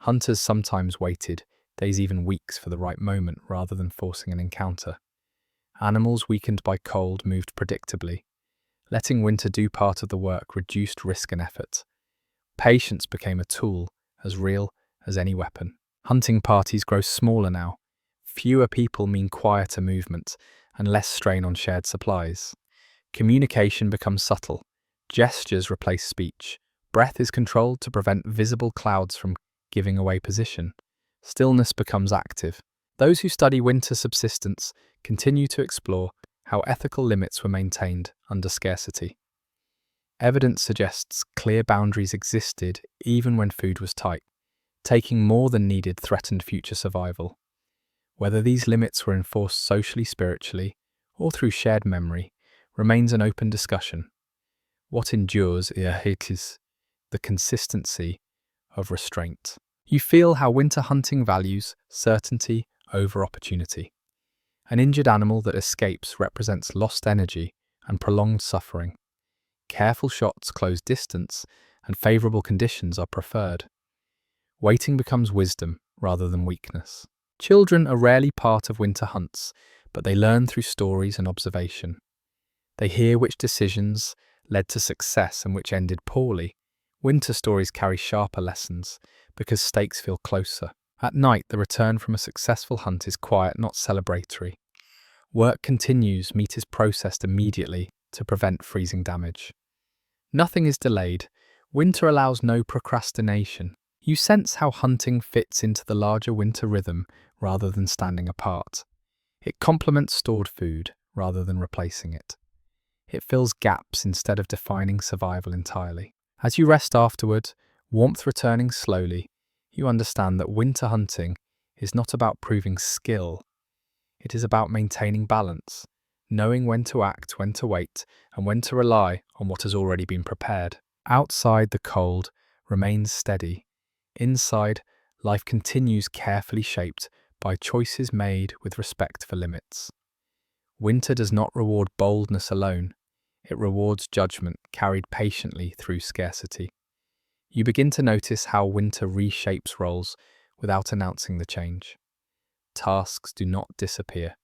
A: Hunters sometimes waited, days even weeks, for the right moment rather than forcing an encounter. Animals weakened by cold moved predictably. Letting winter do part of the work reduced risk and effort. Patience became a tool as real as any weapon. Hunting parties grow smaller now. Fewer people mean quieter movement and less strain on shared supplies. Communication becomes subtle. Gestures replace speech. Breath is controlled to prevent visible clouds from giving away position. Stillness becomes active. Those who study winter subsistence continue to explore how ethical limits were maintained under scarcity. Evidence suggests clear boundaries existed even when food was tight. Taking more than needed threatened future survival. Whether these limits were enforced socially, spiritually, or through shared memory remains an open discussion. What endures is the consistency of restraint. You feel how winter hunting values certainty over opportunity. An injured animal that escapes represents lost energy and prolonged suffering. Careful shots close distance, and favorable conditions are preferred. Waiting becomes wisdom rather than weakness. Children are rarely part of winter hunts, but they learn through stories and observation. They hear which decisions led to success and which ended poorly. Winter stories carry sharper lessons because stakes feel closer. At night, the return from a successful hunt is quiet, not celebratory. Work continues, meat is processed immediately to prevent freezing damage. Nothing is delayed. Winter allows no procrastination. You sense how hunting fits into the larger winter rhythm rather than standing apart. It complements stored food rather than replacing it. It fills gaps instead of defining survival entirely. As you rest afterward, warmth returning slowly, you understand that winter hunting is not about proving skill. It is about maintaining balance, knowing when to act, when to wait, and when to rely on what has already been prepared. Outside, the cold remains steady. Inside, life continues carefully shaped by choices made with respect for limits. Winter does not reward boldness alone. It rewards judgment carried patiently through scarcity. You begin to notice how winter reshapes roles without announcing the change. Tasks do not disappear.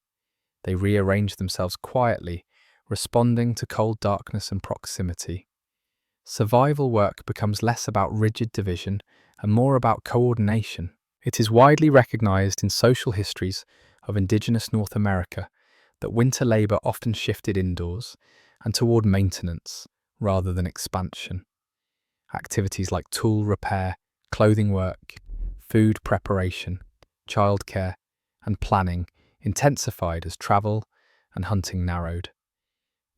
A: They rearrange themselves quietly, responding to cold darkness and proximity. Survival work becomes less about rigid division and more about coordination. It is widely recognized in social histories of Indigenous North America that winter labor often shifted indoors and toward maintenance rather than expansion. Activities like tool repair, clothing work, food preparation, childcare, and planning intensified as travel and hunting narrowed.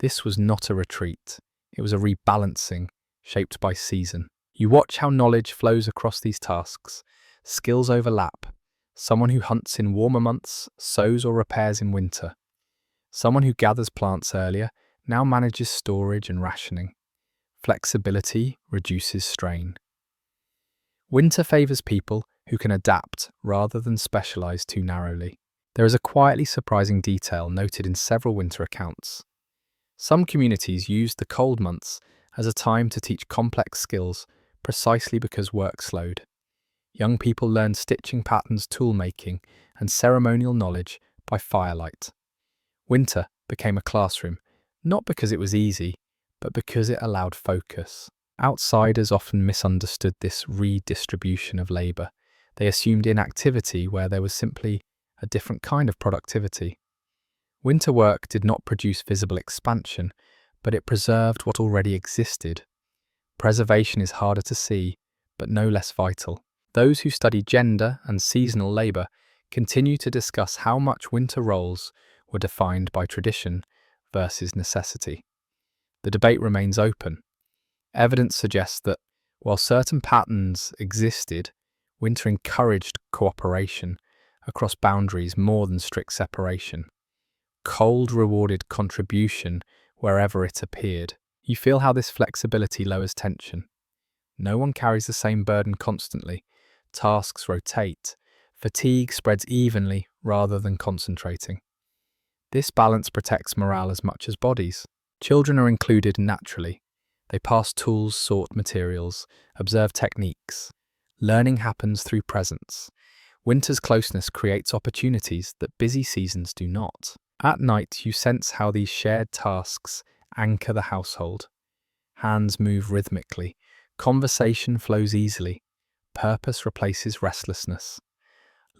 A: This was not a retreat, it was a rebalancing shaped by season. You watch how knowledge flows across these tasks. Skills overlap. Someone who hunts in warmer months sows or repairs in winter. Someone who gathers plants earlier now manages storage and rationing. Flexibility reduces strain. Winter favors people who can adapt rather than specialize too narrowly. There is a quietly surprising detail noted in several winter accounts. Some communities used the cold months as a time to teach complex skills precisely because work slowed. Young people learned stitching patterns, tool making, and ceremonial knowledge by firelight. Winter became a classroom, not because it was easy, but because it allowed focus. Outsiders often misunderstood this redistribution of labor. They assumed inactivity where there was simply a different kind of productivity. Winter work did not produce visible expansion, but it preserved what already existed. Preservation is harder to see, but no less vital. Those who study gender and seasonal labor continue to discuss how much winter roles were defined by tradition versus necessity. The debate remains open. Evidence suggests that, while certain patterns existed, winter encouraged cooperation across boundaries more than strict separation. Cold rewarded contribution wherever it appeared. You feel how this flexibility lowers tension. No one carries the same burden constantly. Tasks rotate. Fatigue spreads evenly rather than concentrating. This balance protects morale as much as bodies. Children are included naturally. They pass tools, sort materials, observe techniques. Learning happens through presence. Winter's closeness creates opportunities that busy seasons do not. At night, you sense how these shared tasks anchor the household. Hands move rhythmically. Conversation flows easily. Purpose replaces restlessness.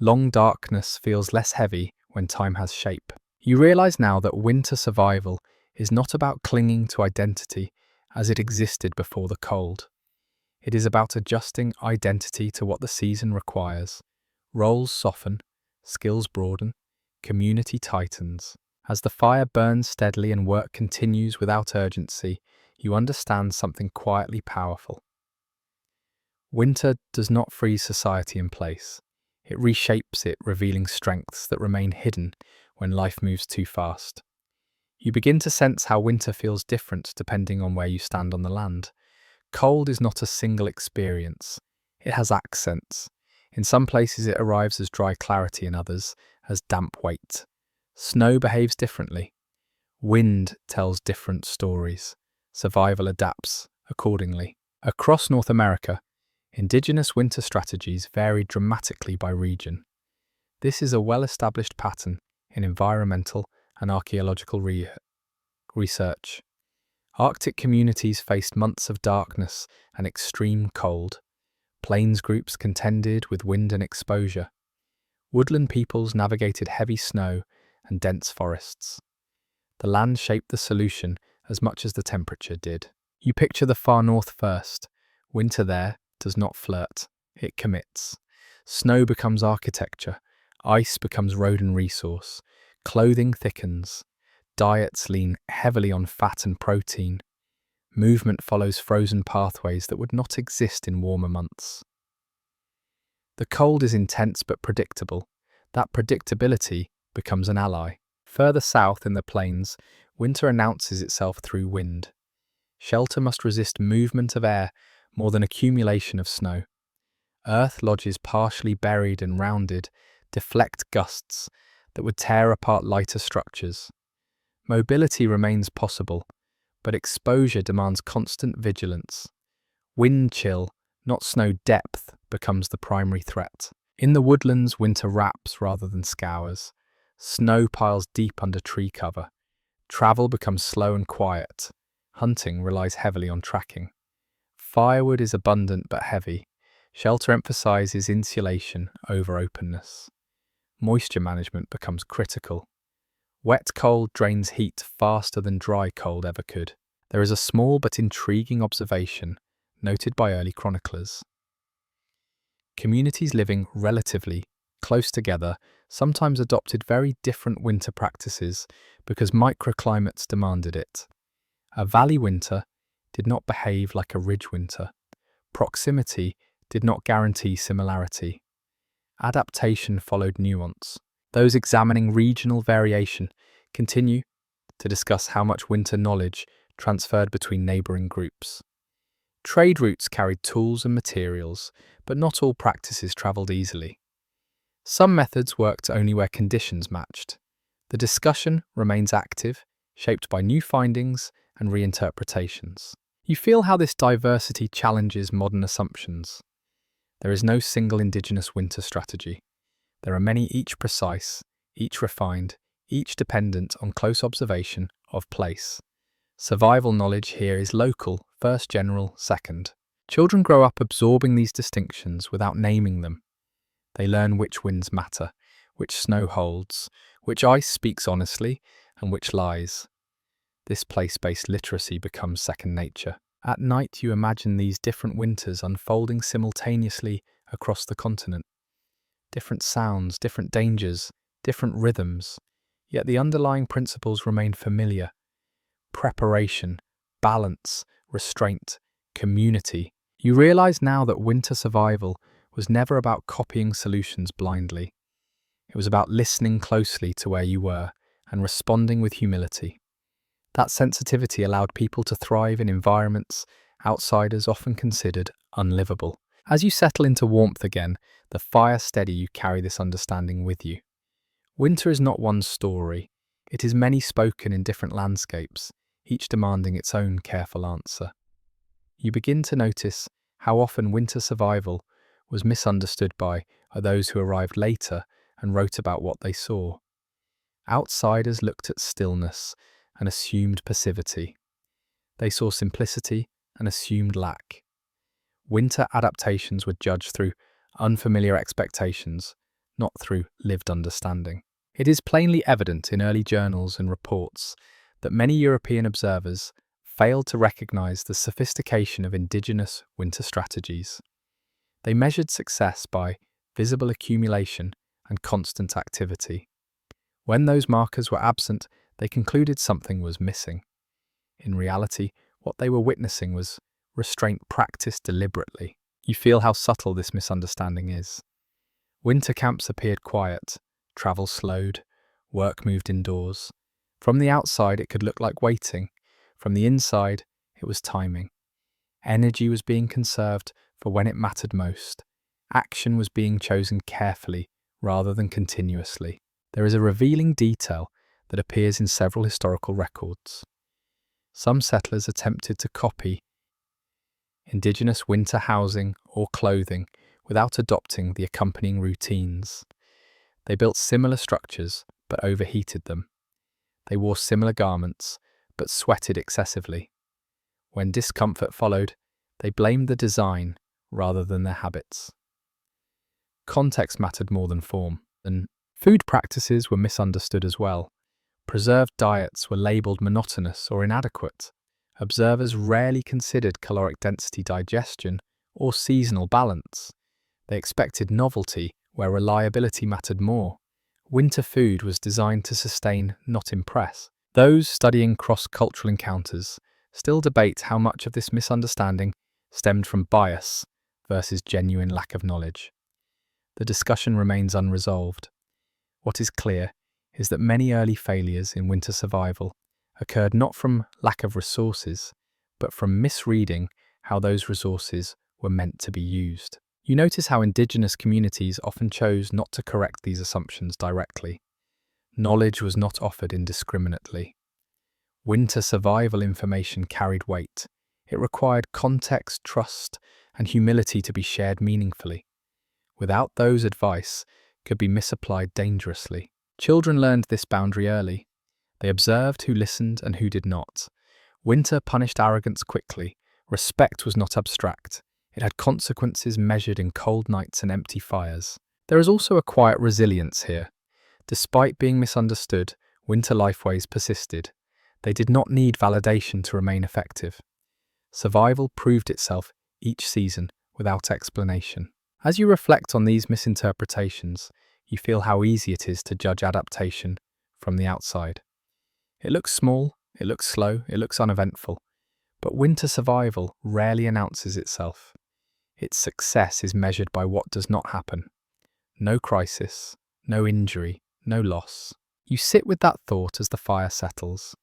A: Long darkness feels less heavy when time has shape. You realize now that winter survival is not about clinging to identity as it existed before the cold. It is about adjusting identity to what the season requires. Roles soften, skills broaden, community tightens. As the fire burns steadily and work continues without urgency, you understand something quietly powerful. Winter does not freeze society in place. It reshapes it, revealing strengths that remain hidden when life moves too fast. You begin to sense how winter feels different depending on where you stand on the land. Cold is not a single experience. It has accents. In some places it arrives as dry clarity, in others as damp weight. Snow behaves differently. Wind tells different stories. Survival adapts accordingly. Across North America, indigenous winter strategies vary dramatically by region. This is a well-established pattern in environmental and archaeological research. Arctic communities faced months of darkness and extreme cold. Plains groups contended with wind and exposure. Woodland peoples navigated heavy snow and dense forests. The land shaped the solution as much as the temperature did. You picture the far north first. Winter there does not flirt, it commits. Snow becomes architecture, ice becomes road and resource, clothing thickens, diets lean heavily on fat and protein. Movement follows frozen pathways that would not exist in warmer months. The cold is intense but predictable. That predictability becomes an ally. Further south in the plains, winter announces itself through wind. Shelter must resist movement of air more than accumulation of snow. Earth lodges partially buried and rounded deflect gusts that would tear apart lighter structures. Mobility remains possible, but exposure demands constant vigilance. Wind chill, not snow depth, becomes the primary threat. In the woodlands, winter wraps rather than scours. Snow piles deep under tree cover. Travel becomes slow and quiet. Hunting relies heavily on tracking. Firewood is abundant but heavy. Shelter emphasizes insulation over openness. Moisture management becomes critical. Wet cold drains heat faster than dry cold ever could. There is a small but intriguing observation noted by early chroniclers. Communities living relatively close together sometimes adopted very different winter practices because microclimates demanded it. A valley winter did not behave like a ridge winter. Proximity did not guarantee similarity. Adaptation followed nuance. Those examining regional variation continue to discuss how much winter knowledge transferred between neighbouring groups. Trade routes carried tools and materials, but not all practices travelled easily. Some methods worked only where conditions matched. The discussion remains active, shaped by new findings and reinterpretations. You feel how this diversity challenges modern assumptions. There is no single indigenous winter strategy. There are many, each precise, each refined, each dependent on close observation of place. Survival knowledge here is local, first general, second. Children grow up absorbing these distinctions without naming them. They learn which winds matter, which snow holds, which ice speaks honestly, and which lies. This place-based literacy becomes second nature. At night you imagine these different winters unfolding simultaneously across the continent. Different sounds, different dangers, different rhythms, yet the underlying principles remain familiar. Preparation, balance, restraint, community. You realize now that winter survival was never about copying solutions blindly. It was about listening closely to where you were and responding with humility. That sensitivity allowed people to thrive in environments outsiders often considered unlivable. As you settle into warmth again, the fire steady, you carry this understanding with you. Winter is not one story. It is many spoken in different landscapes, each demanding its own careful answer. You begin to notice how often winter survival was misunderstood by those who arrived later and wrote about what they saw. Outsiders looked at stillness and assumed passivity. They saw simplicity and assumed lack. Winter adaptations were judged through unfamiliar expectations, not through lived understanding. It is plainly evident in early journals and reports that many European observers failed to recognize the sophistication of indigenous winter strategies. They measured success by visible accumulation and constant activity. When those markers were absent, they concluded something was missing. In reality, what they were witnessing was restraint practiced deliberately. You feel how subtle this misunderstanding is. Winter camps appeared quiet, travel slowed, work moved indoors. From the outside, it could look like waiting. From the inside, it was timing. Energy was being conserved, for when it mattered most. Action was being chosen carefully rather than continuously. There is a revealing detail that appears in several historical records. Some settlers attempted to copy indigenous winter housing or clothing without adopting the accompanying routines. They built similar structures but overheated them. They wore similar garments but sweated excessively. When discomfort followed, they blamed the design rather than their habits. Context mattered more than form, and food practices were misunderstood as well. Preserved diets were labelled monotonous or inadequate. Observers rarely considered caloric density, digestion, or seasonal balance. They expected novelty where reliability mattered more. Winter food was designed to sustain, not impress. Those studying cross-cultural encounters still debate how much of this misunderstanding stemmed from bias versus genuine lack of knowledge. The discussion remains unresolved. What is clear is that many early failures in winter survival occurred not from lack of resources, but from misreading how those resources were meant to be used. You notice how indigenous communities often chose not to correct these assumptions directly. Knowledge was not offered indiscriminately. Winter survival information carried weight. It required context, trust, and humility to be shared meaningfully. Without those, advice could be misapplied dangerously. Children learned this boundary early. They observed who listened and who did not. Winter punished arrogance quickly. Respect was not abstract. It had consequences measured in cold nights and empty fires. There is also a quiet resilience here. Despite being misunderstood, winter lifeways persisted. They did not need validation to remain effective. Survival proved itself each season without explanation. As you reflect on these misinterpretations, you feel how easy it is to judge adaptation from the outside. It looks small, it looks slow, it looks uneventful, but winter survival rarely announces itself. Its success is measured by what does not happen. No crisis, no injury, no loss. You sit with that thought as the fire settles.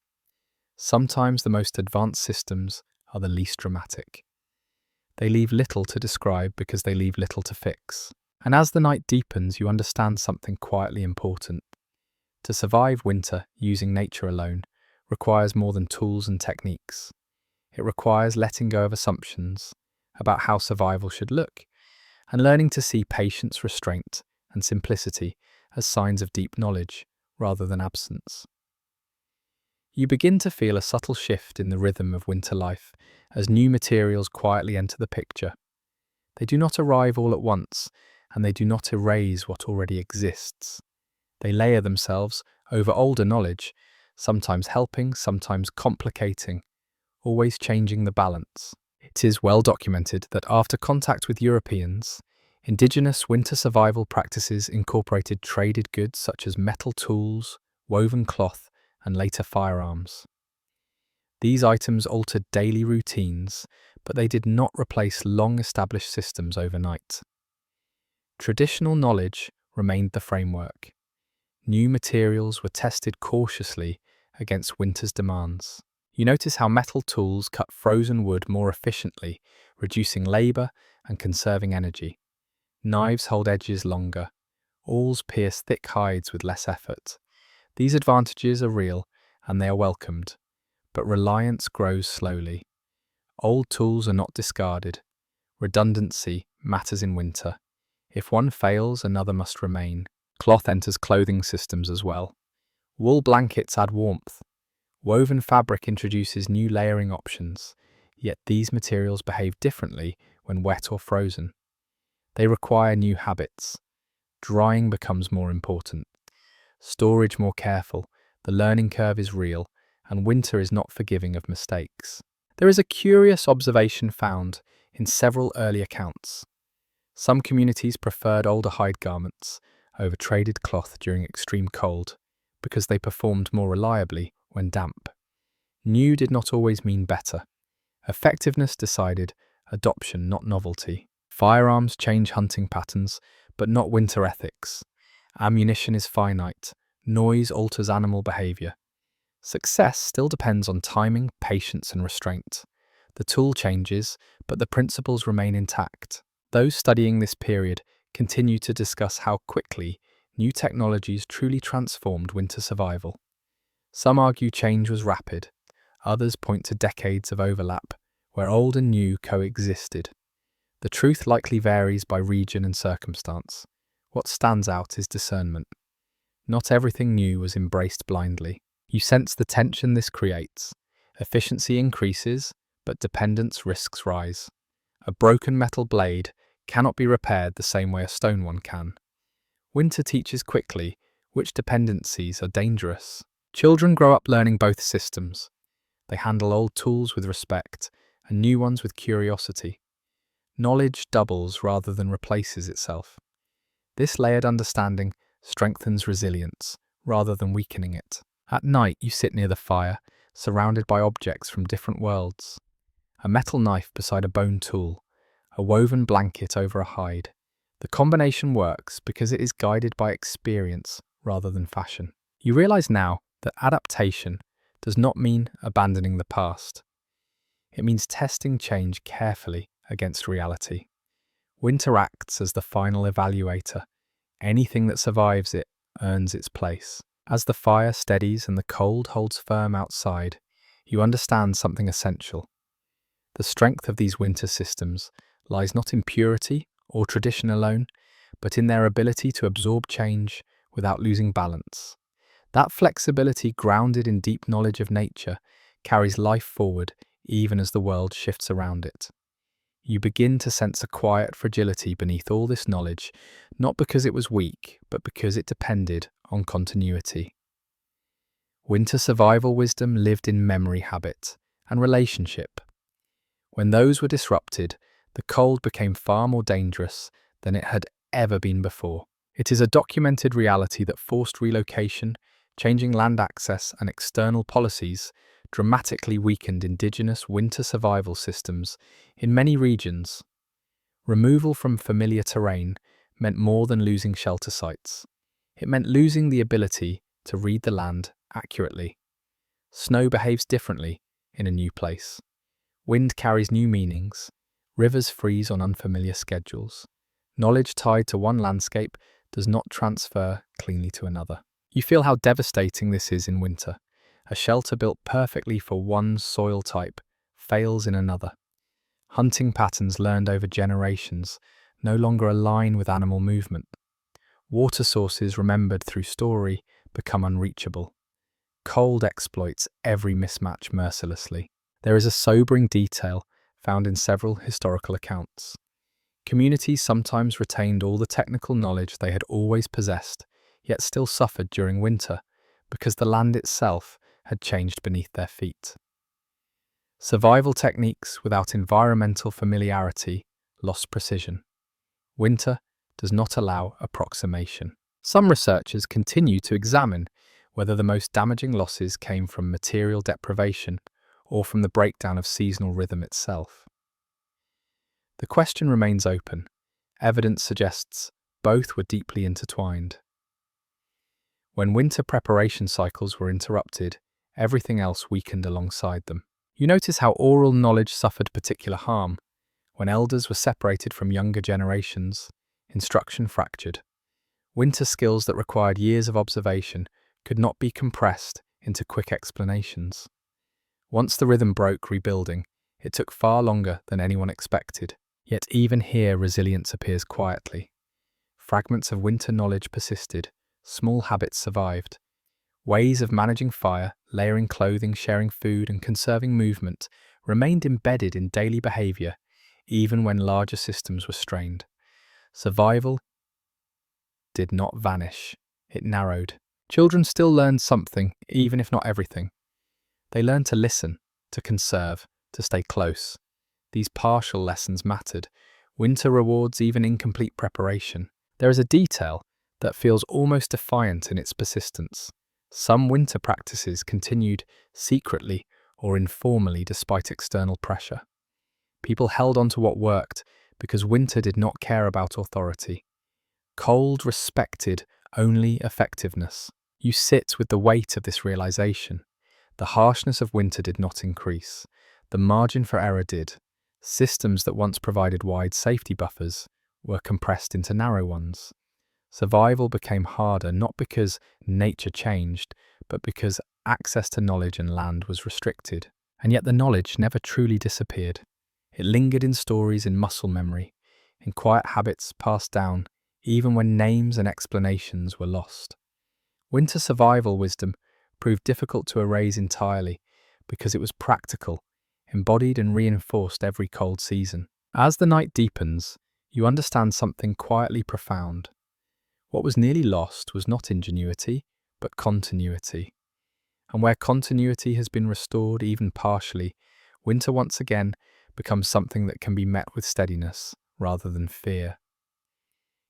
A: Sometimes the most advanced systems are the least dramatic. They leave little to describe because they leave little to fix. And as the night deepens, you understand something quietly important. To survive winter using nature alone requires more than tools and techniques. It requires letting go of assumptions about how survival should look and learning to see patience, restraint, and simplicity as signs of deep knowledge rather than absence. You begin to feel a subtle shift in the rhythm of winter life as new materials quietly enter the picture. They do not arrive all at once, and they do not erase what already exists. They layer themselves over older knowledge, sometimes helping, sometimes complicating, always changing the balance. It is well documented that after contact with Europeans, indigenous winter survival practices incorporated traded goods such as metal tools, woven cloth, and later firearms. These items altered daily routines, but they did not replace long-established systems overnight. Traditional knowledge remained the framework. New materials were tested cautiously against winter's demands. You notice how metal tools cut frozen wood more efficiently, reducing labour and conserving energy. Knives hold edges longer. Awls pierce thick hides with less effort. These advantages are real and they are welcomed, but reliance grows slowly. Old tools are not discarded. Redundancy matters in winter. If one fails, another must remain. Cloth enters clothing systems as well. Wool blankets add warmth. Woven fabric introduces new layering options, yet these materials behave differently when wet or frozen. They require new habits. Drying becomes more important. Storage more careful. The learning curve is real, and winter is not forgiving of mistakes. There is a curious observation found in several early accounts. Some communities preferred older hide garments over traded cloth during extreme cold because they performed more reliably when damp. New did not always mean better. Effectiveness decided adoption, not novelty. Firearms change hunting patterns, but not winter ethics. Ammunition is finite. Noise alters animal behavior. Success still depends on timing, patience, and restraint. The tool changes, but the principles remain intact. Those studying this period continue to discuss how quickly new technologies truly transformed winter survival. Some argue change was rapid, others point to decades of overlap, where old and new coexisted. The truth likely varies by region and circumstance. What stands out is discernment. Not everything new was embraced blindly. You sense the tension this creates. Efficiency increases, but dependence risks rise. A broken metal blade cannot be repaired the same way a stone one can. Winter teaches quickly which dependencies are dangerous. Children grow up learning both systems. They handle old tools with respect and new ones with curiosity. Knowledge doubles rather than replaces itself. This layered understanding strengthens resilience rather than weakening it. At night, you sit near the fire, surrounded by objects from different worlds. A metal knife beside a bone tool, a woven blanket over a hide. The combination works because it is guided by experience rather than fashion. You realize now that adaptation does not mean abandoning the past. It means testing change carefully against reality. Winter acts as the final evaluator. Anything that survives it earns its place. As the fire steadies and the cold holds firm outside, you understand something essential. The strength of these winter systems lies not in purity or tradition alone, but in their ability to absorb change without losing balance. That flexibility, grounded in deep knowledge of nature, carries life forward even as the world shifts around it. You begin to sense a quiet fragility beneath all this knowledge, not because it was weak, but because it depended on continuity. Winter survival wisdom lived in memory, habit, and relationship. When those were disrupted, the cold became far more dangerous than it had ever been before. It is a documented reality that forced relocation, changing land access, and external policies dramatically weakened indigenous winter survival systems in many regions. Removal from familiar terrain meant more than losing shelter sites. It meant losing the ability to read the land accurately. Snow behaves differently in a new place. Wind carries new meanings. Rivers freeze on unfamiliar schedules. Knowledge tied to one landscape does not transfer cleanly to another. You feel how devastating this is in winter. A shelter built perfectly for one soil type fails in another. Hunting patterns learned over generations no longer align with animal movement. Water sources remembered through story become unreachable. Cold exploits every mismatch mercilessly. There is a sobering detail found in several historical accounts. Communities sometimes retained all the technical knowledge they had always possessed, yet still suffered during winter because the land itself had changed beneath their feet. Survival techniques without environmental familiarity lost precision. Winter does not allow approximation. Some researchers continue to examine whether the most damaging losses came from material deprivation or from the breakdown of seasonal rhythm itself. The question remains open. Evidence suggests both were deeply intertwined. When winter preparation cycles were interrupted, everything else weakened alongside them. You notice how oral knowledge suffered particular harm. When elders were separated from younger generations, instruction fractured. Winter skills that required years of observation could not be compressed into quick explanations. Once the rhythm broke rebuilding, it took far longer than anyone expected. Yet even here resilience appears quietly. Fragments of winter knowledge persisted, small habits survived. Ways of managing fire, layering clothing, sharing food, and conserving movement remained embedded in daily behavior, even when larger systems were strained. Survival did not vanish, it narrowed. Children still learned something, even if not everything. They learned to listen, to conserve, to stay close. These partial lessons mattered. Winter rewards even incomplete preparation. There is a detail that feels almost defiant in its persistence. Some winter practices continued secretly or informally despite external pressure. People held on to what worked because winter did not care about authority. Cold respected only effectiveness. You sit with the weight of this realization. The harshness of winter did not increase. the margin for error did. Systems that once provided wide safety buffers were compressed into narrow ones. Survival became harder not because nature changed, but because access to knowledge and land was restricted. And yet the knowledge never truly disappeared. It lingered in stories, in muscle memory, in quiet habits passed down, even when names and explanations were lost. Winter survival wisdom proved difficult to erase entirely because it was practical, embodied and reinforced every cold season. As the night deepens, you understand something quietly profound. What was nearly lost was not ingenuity, but continuity. And where continuity has been restored even partially, winter once again becomes something that can be met with steadiness rather than fear.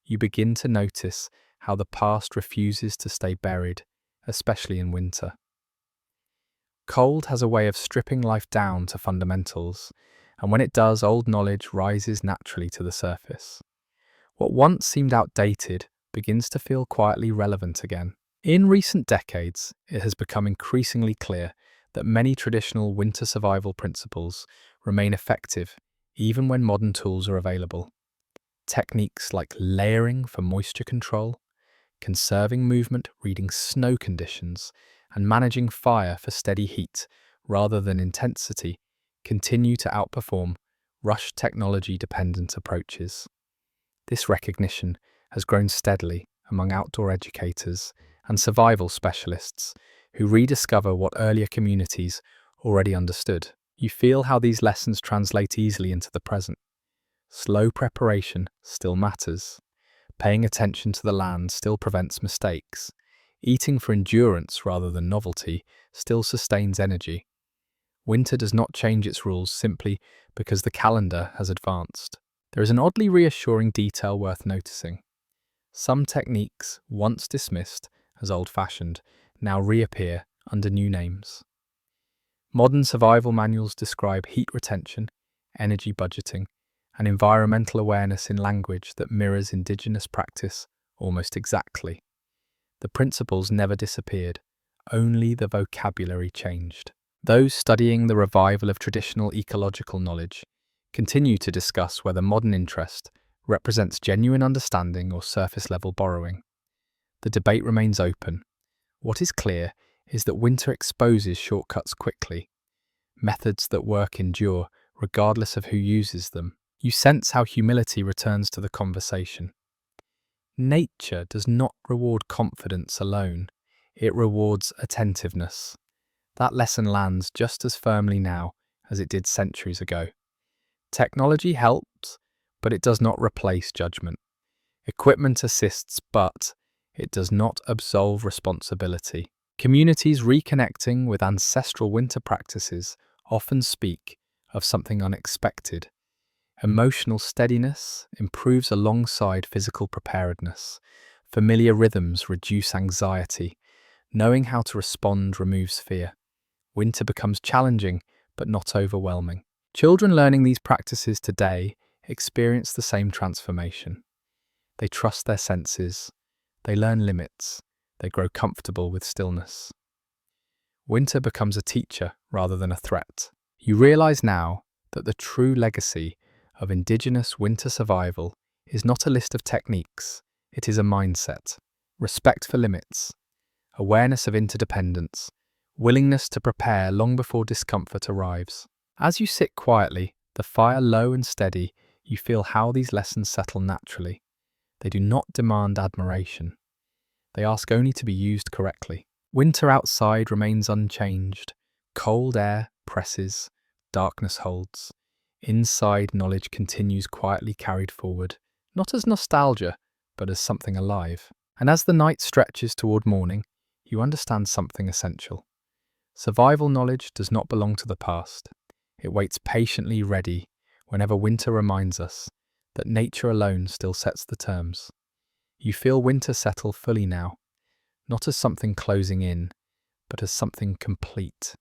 A: You begin to notice how the past refuses to stay buried, especially in winter. Cold has a way of stripping life down to fundamentals, and when it does, old knowledge rises naturally to the surface. What once seemed outdated begins to feel quietly relevant again. In recent decades, it has become increasingly clear that many traditional winter survival principles remain effective even when modern tools are available. Techniques like layering for moisture control, conserving movement, reading snow conditions, and managing fire for steady heat rather than intensity continue to outperform rushed technology-dependent approaches. This recognition has grown steadily among outdoor educators and survival specialists who rediscover what earlier communities already understood. You feel how these lessons translate easily into the present. Slow preparation still matters. Paying attention to the land still prevents mistakes. Eating for endurance rather than novelty still sustains energy. Winter does not change its rules simply because the calendar has advanced. There is an oddly reassuring detail worth noticing. Some techniques, once dismissed as old-fashioned, now reappear under new names. Modern survival manuals describe heat retention, energy budgeting, and environmental awareness in language that mirrors Indigenous practice almost exactly. The principles never disappeared, only the vocabulary changed. Those studying the revival of traditional ecological knowledge continue to discuss whether modern interest represents genuine understanding or surface-level borrowing. The debate remains open. What is clear is that winter exposes shortcuts quickly. Methods that work endure, regardless of who uses them. You sense how humility returns to the conversation. Nature does not reward confidence alone. It rewards attentiveness. That lesson lands just as firmly now as it did centuries ago. Technology helps, but it does not replace judgment. Equipment assists, but it does not absolve responsibility. Communities reconnecting with ancestral winter practices often speak of something unexpected. Emotional steadiness improves alongside physical preparedness. Familiar rhythms reduce anxiety. Knowing how to respond removes fear. Winter becomes challenging, but not overwhelming. Children learning these practices today experience the same transformation. They trust their senses. They learn limits. They grow comfortable with stillness. Winter becomes a teacher rather than a threat. You realize now that the true legacy of Indigenous winter survival is not a list of techniques, it is a mindset. Respect for limits, awareness of interdependence, willingness to prepare long before discomfort arrives. As you sit quietly, the fire low and steady, you feel how these lessons settle naturally. They do not demand admiration. They ask only to be used correctly. Winter outside remains unchanged. Cold air presses, darkness holds. Inside, knowledge continues quietly carried forward, not as nostalgia, but as something alive. And as the night stretches toward morning, you understand something essential. Survival knowledge does not belong to the past. It waits patiently ready whenever winter reminds us that nature alone still sets the terms. You feel winter settle fully now, not as something closing in, but as something complete.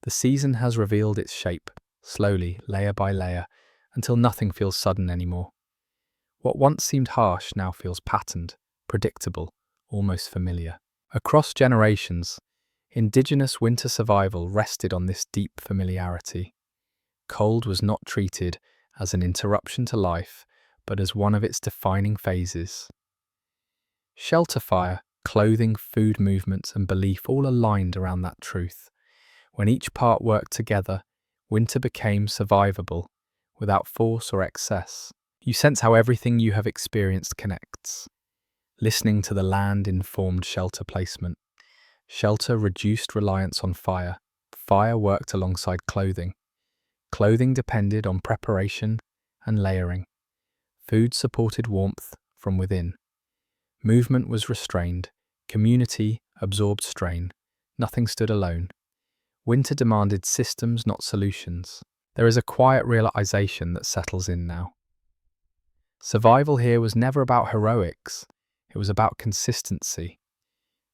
A: The season has revealed its shape, slowly, layer by layer, until nothing feels sudden anymore. What once seemed harsh now feels patterned, predictable, almost familiar. Across generations, Indigenous winter survival rested on this deep familiarity. Cold was not treated as an interruption to life, but as one of its defining phases. Shelter fire, clothing, food movements, and belief all aligned around that truth. When each part worked together, winter became survivable, without force or excess. You sense how everything you have experienced connects. Listening to the land informed shelter placement. Shelter reduced reliance on fire. Fire worked alongside clothing. Clothing depended on preparation and layering. Food supported warmth from within. Movement was restrained. Community absorbed strain. Nothing stood alone. Winter demanded systems, not solutions. There is a quiet realization that settles in now. Survival here was never about heroics. It was about consistency.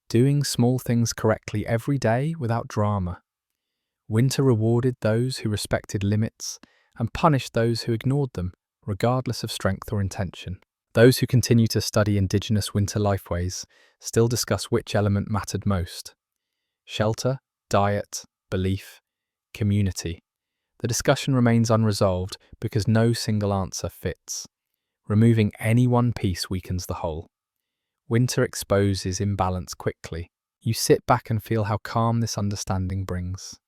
A: Doing small things correctly every day without drama. Winter rewarded those who respected limits and punished those who ignored them, regardless of strength or intention. Those who continue to study Indigenous winter lifeways still discuss which element mattered most. Shelter, diet, belief, community. The discussion remains unresolved because no single answer fits. Removing any one piece weakens the whole. Winter exposes imbalance quickly. You sit back and feel how calm this understanding brings.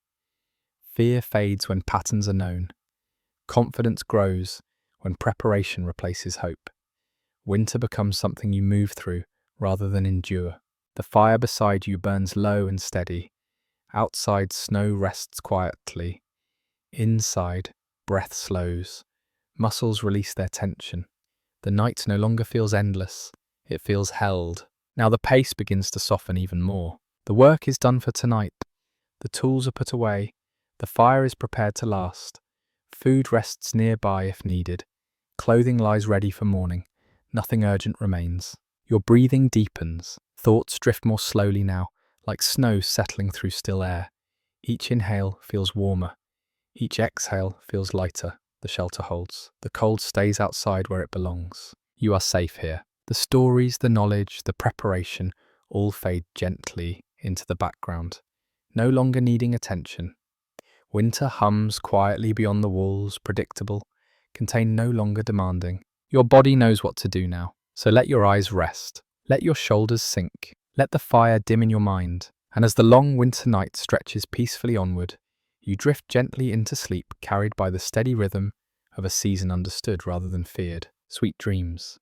A: Fear fades when patterns are known. Confidence grows when preparation replaces hope. Winter becomes something you move through rather than endure. The fire beside you burns low and steady. Outside, snow rests quietly. Inside, breath slows. Muscles release their tension. The night no longer feels endless. It feels held. Now the pace begins to soften even more. The work is done for tonight. The tools are put away. The fire is prepared to last. Food rests nearby if needed. Clothing lies ready for morning. Nothing urgent remains. Your breathing deepens. Thoughts drift more slowly now, like snow settling through still air. Each inhale feels warmer. Each exhale feels lighter. The shelter holds. The cold stays outside where it belongs. You are safe here. The stories, the knowledge, the preparation all fade gently into the background, no longer needing attention. Winter hums quietly beyond the walls, predictable, contained, no longer demanding. Your body knows what to do now, so let your eyes rest. Let your shoulders sink. Let the fire dim in your mind. And as the long winter night stretches peacefully onward, you drift gently into sleep, carried by the steady rhythm of a season understood rather than feared. Sweet dreams.